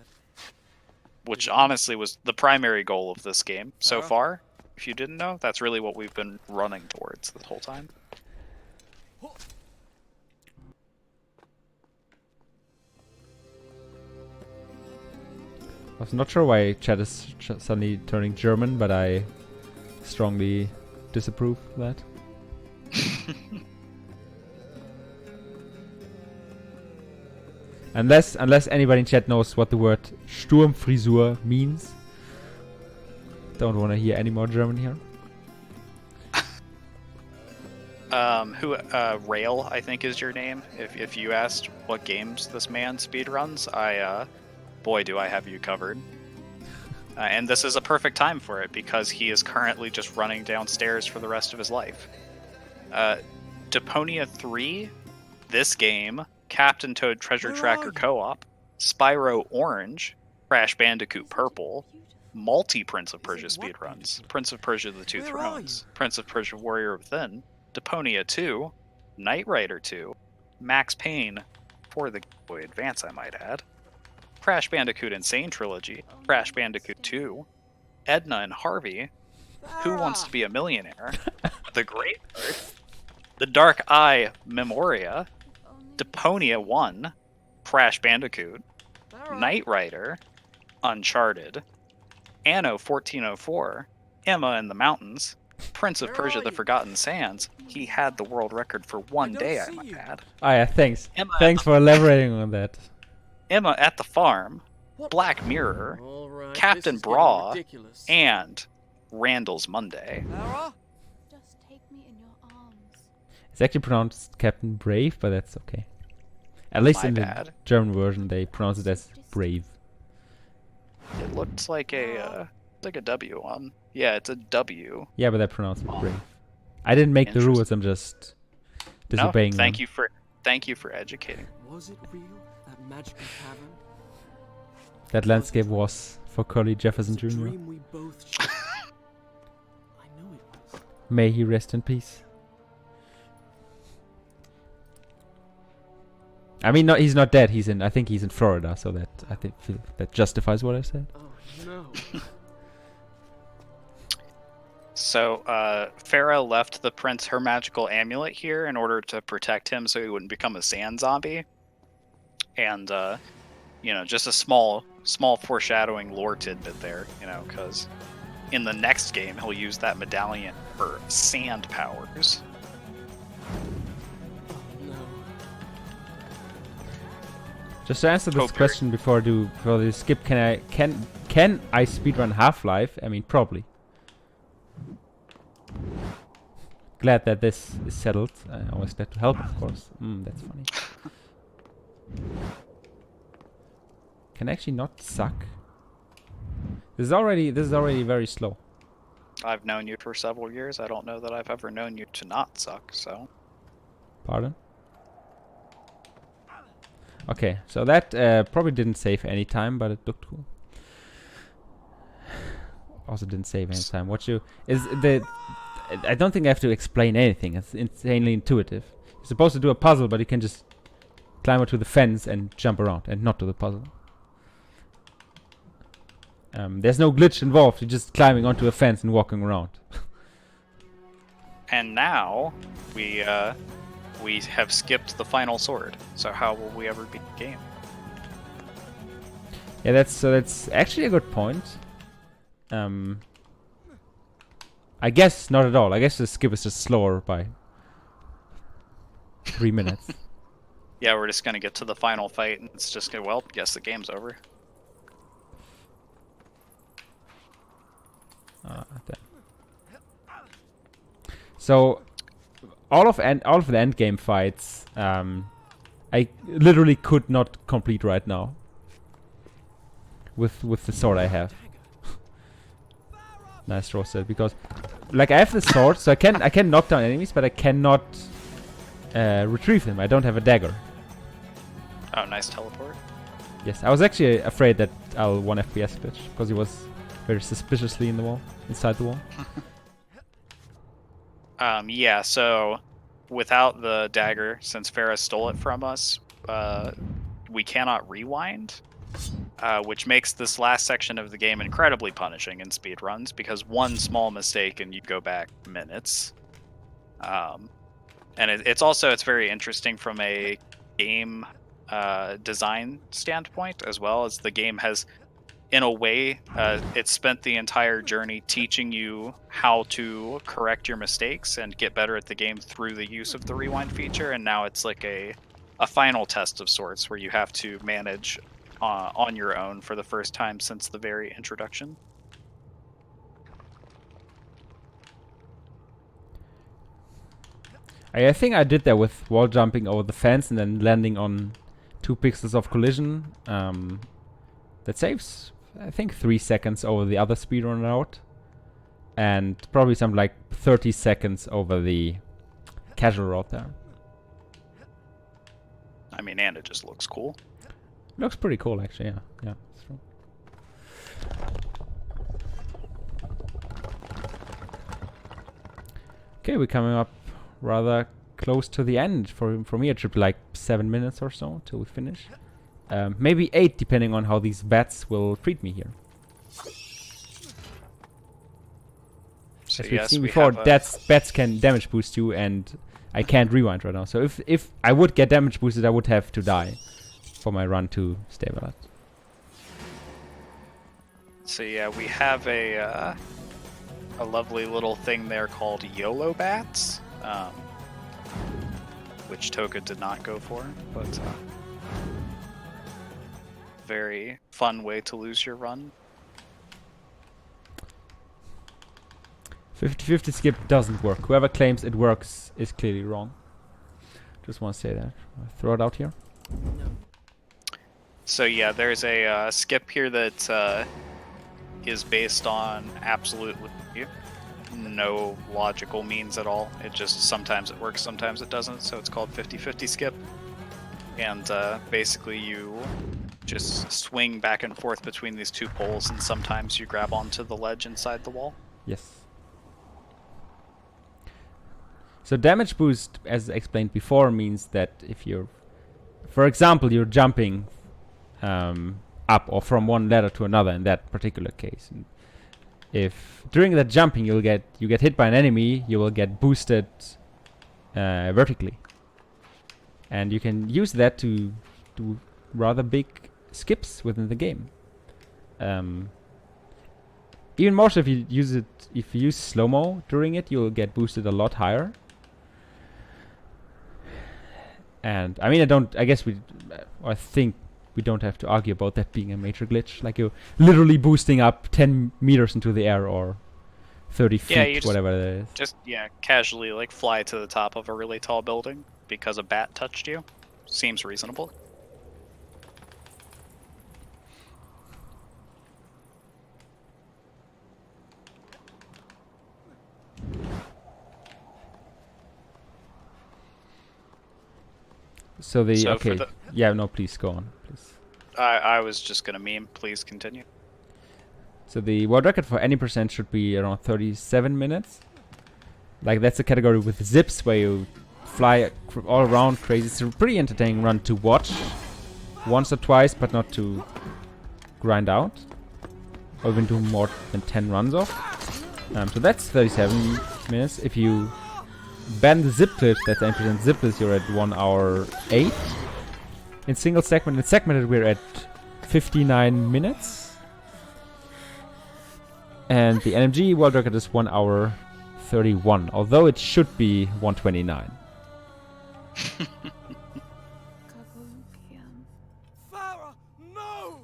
S1: which honestly was the primary goal of this game so
S3: Farah?
S1: far. If you didn't know, that's really what we've been running towards this whole time.
S2: I was not sure why chat is suddenly turning German, but I strongly disapprove that. Unless anybody in chat knows what the word Sturmfrisur means. Don't want to hear any more German here.
S1: Rail, I think is your name. If you asked what games this man speedruns, boy, do I have you covered. And this is a perfect time for it, because he is currently just running downstairs for the rest of his life. Deponia 3, this game, Captain Toad Treasure
S3: Where
S1: Tracker
S3: are you?
S1: Co-op, Spyro Orange, Crash Bandicoot Purple, multi Prince of Persia
S3: Is it what
S1: speedruns,
S3: beautiful?
S1: Prince of Persia The Two
S3: Where are
S1: Thrones, Prince of Persia Warrior Within, Deponia 2, Knight Rider 2, Max Payne for the Game Boy Advance, I might add, Crash Bandicoot Insane Trilogy, Crash Bandicoot 2, Edna and Harvey, Who Wants to Be a Millionaire, The Graveyard, The Dark Eye Memoria, Deponia 1, Crash Bandicoot, Knight Rider, Uncharted, Anno 1404, Emma in the Mountains, Prince of Persia: The Forgotten Sands. He had the world record for one day, I might add.
S2: Oh yeah, thanks.
S1: Emma
S2: Thanks for elaborating on that.
S1: Emma at the Farm, Black Mirror,
S3: All right,
S1: Captain
S3: this is getting
S1: Bra,
S3: ridiculous.
S1: and Randall's Monday.
S3: Lara?
S5: Just take me in your arms.
S2: It's actually pronounced Captain Brave, but that's okay. At least
S1: My
S2: in
S1: bad.
S2: the German version, they pronounce it as Brave.
S1: It looked like a W on. Yeah, it's a W.
S2: Yeah, but they pronounce it Brave. I didn't make the rules. I'm just disobeying
S1: No,
S2: them.
S1: thank you for educating.
S3: Was it real? That magical cavern?
S2: That landscape was for Curly Jefferson
S3: It's a
S2: Jr.
S3: dream we both shared. I know it was.
S2: May he rest in peace. I mean, he's not dead. I think he's in Florida, so that feel that justifies what I said.
S3: Oh no.
S1: So, Farah left the prince her magical amulet here in order to protect him so he wouldn't become a sand zombie. And, just a small foreshadowing lore tidbit there, because in the next game he'll use that medallion for sand powers.
S3: No.
S2: Just to answer this
S1: Okay.
S2: question before the skip, can I speedrun Half-Life? I mean, probably. Glad that this is settled. I always glad to help, of course. That's funny. Can actually not suck. This is already very slow.
S1: I've known you for several years. I don't know that I've ever known you to not suck, so.
S2: Pardon? Okay, so that probably didn't save any time, but it looked cool. Also didn't save any time. I don't think I have to explain anything. It's insanely intuitive. You're supposed to do a puzzle, but you can just climb onto the fence and jump around and not do the puzzle. There's no glitch involved. You're just climbing onto a fence and walking around.
S1: And now we have skipped the final sword. So how will we ever beat the game?
S2: Yeah, that's actually a good point. I guess not at all. I guess the skip is just slower by 3 minutes.
S1: Yeah, we're just gonna get to the final fight, and it's just gonna, guess the game's over.
S2: There. So all of the end game fights, I literally could not complete right now with the sword I have. Nice roasted, because like I have the sword, so I can knock down enemies, but I cannot retrieve them. I don't have a dagger.
S1: Oh, nice teleport.
S2: Yes, I was actually afraid that I'll 1 FPS glitch because he was very suspiciously inside the wall.
S1: Yeah, so without the dagger, since Farah stole it from us, we cannot rewind, which makes this last section of the game incredibly punishing in speedruns, because one small mistake and you go back minutes. And it's very interesting from a game design standpoint, as well as the game has, in a way, it spent the entire journey teaching you how to correct your mistakes and get better at the game through the use of the rewind feature, and now it's like a final test of sorts where you have to manage on your own for the first time since the very introduction.
S2: I think I did that with wall jumping over the fence and then landing on 2 pixels of collision. That saves, I think, 3 seconds over the other speedrun route, and probably some like 30 seconds over the casual route there.
S1: I mean, and it just looks cool.
S2: Looks pretty cool, actually. Yeah, that's true. Okay, we're coming up rather close to the end. For me, it should be like 7 minutes or so till we finish. Maybe 8, depending on how these bats will treat me here.
S1: So
S2: As we've
S1: yes,
S2: seen
S1: we
S2: before,
S1: have a,
S2: bats can damage boost you, and I can't rewind right now. So if I would get damage boosted, I would have to die for my run to stay valid.
S1: So yeah, we have a lovely little thing there called YOLO bats, which Toka did not go for, but very fun way to lose your run.
S2: 50-50 skip doesn't work. Whoever claims it works is clearly wrong. Just want to say that. I'll throw it out here.
S1: So yeah, there's a skip here that is based on absolutely no logical means at all. It just sometimes it works, sometimes it doesn't. So it's called 50-50 skip. And basically you just swing back and forth between these two poles, and sometimes you grab onto the ledge inside the wall.
S2: Yes. So damage boost, as explained before, means that if you're, for example, you're jumping up or from one ladder to another in that particular case. And if during that jumping you get hit by an enemy, you will get boosted vertically, and you can use that to do rather big skips within the game. Even more so if you use slow-mo during it, you'll get boosted a lot higher. And I mean, I think we don't have to argue about that being a major glitch. Like you're literally boosting up 10 meters into the air or 30 feet,
S1: Yeah, you
S2: whatever that is.
S1: just casually like fly to the top of a really tall building because a bat touched you. Seems reasonable.
S2: So
S1: So for
S2: okay,
S1: the-
S2: yeah, no, please go on, please.
S1: I was just gonna meme. Please continue.
S2: So the world record for any percent should be around 37 minutes. Like that's a category with zips where you fly all around crazy. It's a pretty entertaining run to watch once or twice, but not to grind out or even do more than 10 runs of. So that's 37 minutes. If you ban the zip clips, that's 10% zip clips, you're at 1 hour 8. In single segment, in segmented, we're at 59 minutes. And the NMG world record is 1 hour 31, although it should be 129.
S4: Farah, no!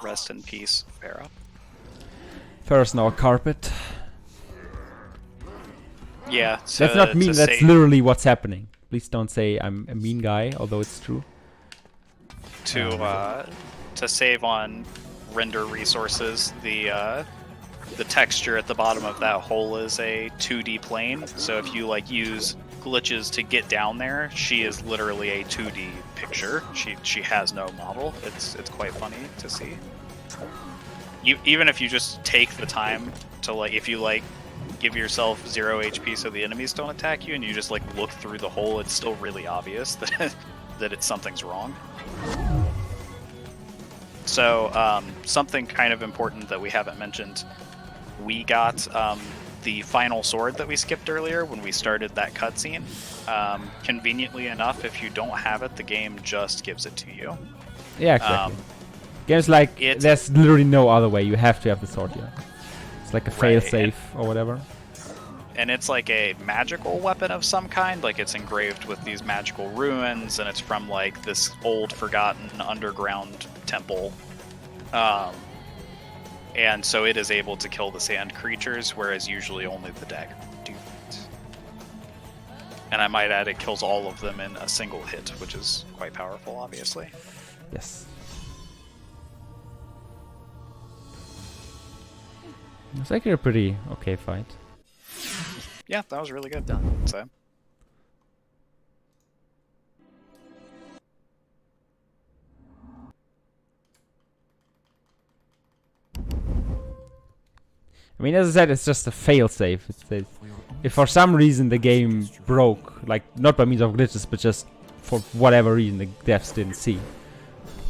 S1: Rest in peace, Farah.
S2: First now carpet.
S1: Yeah.
S2: That's not mean, that's
S1: say,
S2: literally what's happening. Please don't say I'm a mean guy, although it's true.
S1: to save on render resources. The texture at the bottom of that hole is a 2D plane. So if you like use glitches to get down there, she is literally a 2D picture. She has no model. It's quite funny to see. Even if you just take the time to if you give yourself 0 HP so the enemies don't attack you, and you just look through the hole, it's still really obvious that something's wrong. So something kind of important that we haven't mentioned, we got the final sword that we skipped earlier when we started that cutscene. Conveniently enough, if you don't have it, the game just gives it to you.
S2: Yeah, exactly. Games like, there's literally no other way. You have to have the sword here. It's like a fail-safe or whatever.
S1: And it's like a magical weapon of some kind. Like it's engraved with these magical runes, and it's from this old forgotten underground temple. And so it is able to kill the sand creatures, whereas usually only the dagger do it. And I might add, it kills all of them in a single hit, which is quite powerful, obviously.
S2: Yes. It's actually a pretty okay fight.
S1: Yeah, that was really good.
S3: Done.
S1: So.
S2: I mean, as I said, it's just a failsafe. If for some reason the game broke, like not by means of glitches, but just for whatever reason the devs didn't see.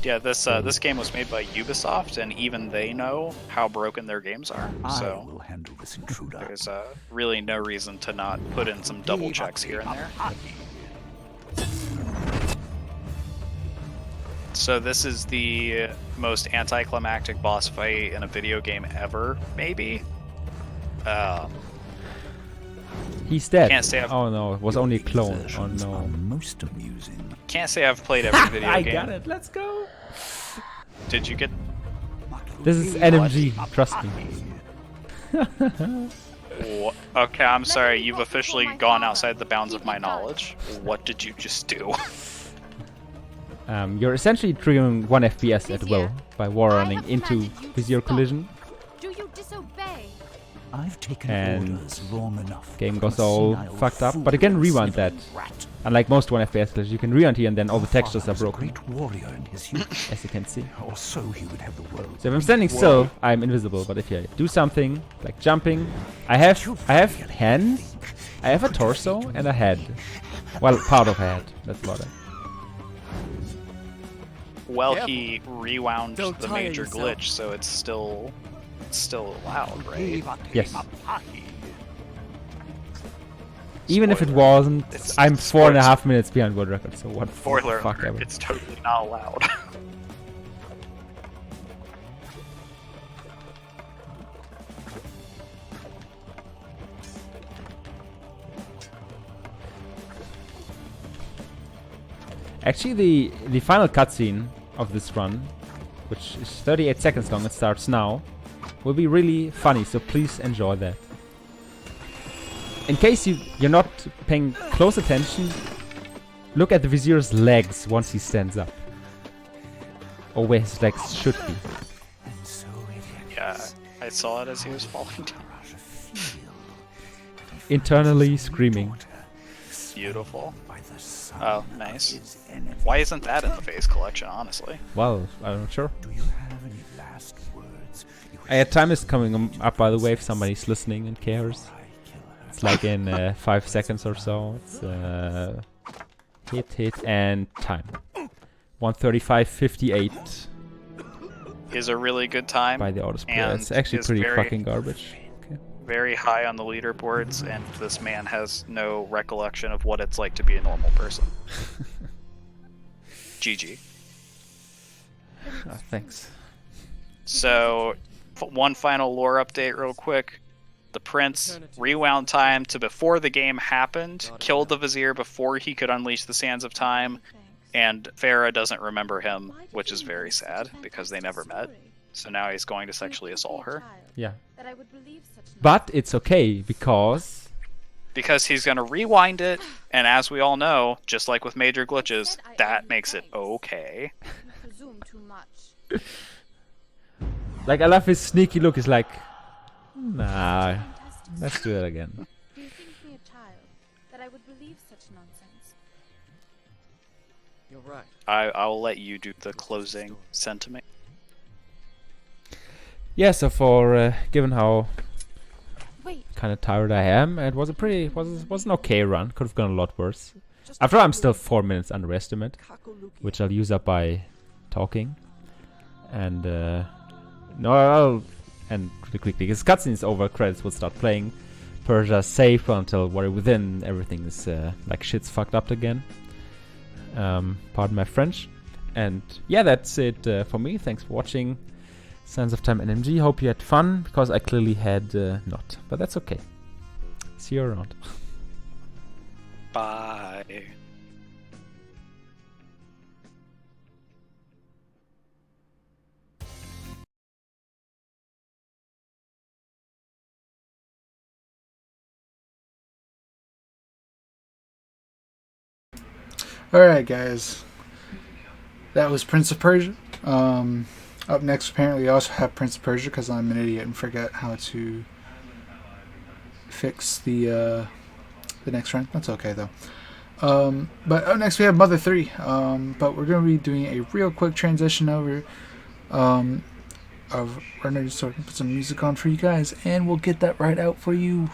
S1: Yeah, this game was made by Ubisoft, and even they know how broken their games are. So
S6: will handle this intruder.
S1: there's really no reason to not put in some double checks here and there. So this is the most anticlimactic boss fight in a video game ever, maybe.
S2: He's dead.
S1: Can't say I've-
S2: Oh no, it was only a clone. Oh no.
S6: Most amusing.
S1: Can't say I've played every video
S2: I
S1: game.
S2: got it. Let's go.
S1: Did you get?
S2: This is NMG. Trust me.
S1: Okay, I'm sorry. You've officially gone outside the bounds of my knowledge. What did you just do?
S2: You're essentially triggering 1 FPS at will by war running into Vizier collision.
S5: Do you disobey?
S6: I've taken
S2: And
S6: orders long enough.
S2: game
S6: from
S2: goes
S6: a
S2: all
S6: senile
S2: fucked up,
S6: fool
S2: but you can
S6: and
S2: rewind that.
S6: sniveling rat.
S2: Unlike most 1 FPS glitches, you can rewind here and then all the
S6: Our
S2: textures are
S6: father was a
S2: broken,
S6: great warrior in his youth,
S2: as you can see.
S6: or so he would have the world.
S2: So if I'm standing still, I'm invisible, but if I do something, like jumping, I have hands, I have a torso, and a head. Well, part of a head, that's about it.
S1: Well,
S3: Yep.
S1: he rewound
S3: Don't
S1: the
S3: tire
S1: major
S3: yourself.
S1: glitch, so it's still allowed, right?
S2: Yes. Even if it wasn't,
S1: It's
S2: I'm
S1: sports.
S2: 4.5 minutes behind world record, so what the
S1: Spoiler
S2: fuck
S1: alert,
S2: ever.
S1: it's totally not allowed.
S2: Actually, the final cutscene of this run, which is 38 seconds long, it starts now, will be really funny, so please enjoy that. In case you're not paying close attention, look at the Vizier's legs once he stands up. Or where his legs should be.
S1: Yeah, I saw it as he was falling down.
S2: Internally screaming.
S1: Beautiful. Oh, nice. Why isn't that in the face collection, honestly?
S2: Well, I'm not sure.
S6: Do you have any last words?
S2: Time is coming up, by the way, if somebody's listening and cares. It's like in 5 seconds or so. It's hit, and time. 1:35:58
S1: Is a really good time.
S2: by the autosplayer.
S1: And
S2: It's actually
S1: is
S2: pretty
S1: very-
S2: fucking garbage. Okay.
S1: Very high on the leaderboards, and this man has no recollection of what it's like to be a normal person. GG.
S2: Thanks.
S1: So, one final lore update real quick. The prince rewound time to before the game happened, killed the vizier before he could unleash the sands of time, and Farah doesn't remember him, which is very sad, because they never met. So now he's going to sexually assault her.
S2: Yeah.
S5: That I would believe such
S2: But it's okay, because...
S1: Because he's going to rewind it, and as we all know, just like with major glitches, that makes it okay.
S5: You presume too much.
S2: Like, I love his sneaky look. He's like... Nah, let's do it again.
S5: Do you think me a child? That I would believe such nonsense?
S3: You're right.
S1: I'll let you do the closing sentiment.
S2: Yeah, so for given how
S5: Wait,
S2: kind of tired I am, it was was an okay run. Could have gone a lot worse. After all, I'm still 4 minutes underestimate, which I'll use up by talking. And no, I'll end really quickly. Because cutscene is over, credits will start playing. Persia's safe until we're within. Everything is like shit's fucked up again. Pardon my French. And yeah, that's it for me. Thanks for watching. Sands of Time NMG. Hope you had fun, because I clearly had not. But that's okay. See you around.
S1: Bye.
S7: Alright, guys. That was Prince of Persia. Up next, apparently, we also have Prince of Persia, because I'm an idiot and forget how to fix the next run. That's okay, though. But up next, we have Mother 3. But we're going to be doing a real quick transition over. of Renner so I can put some music on for you guys, and we'll get that right out for you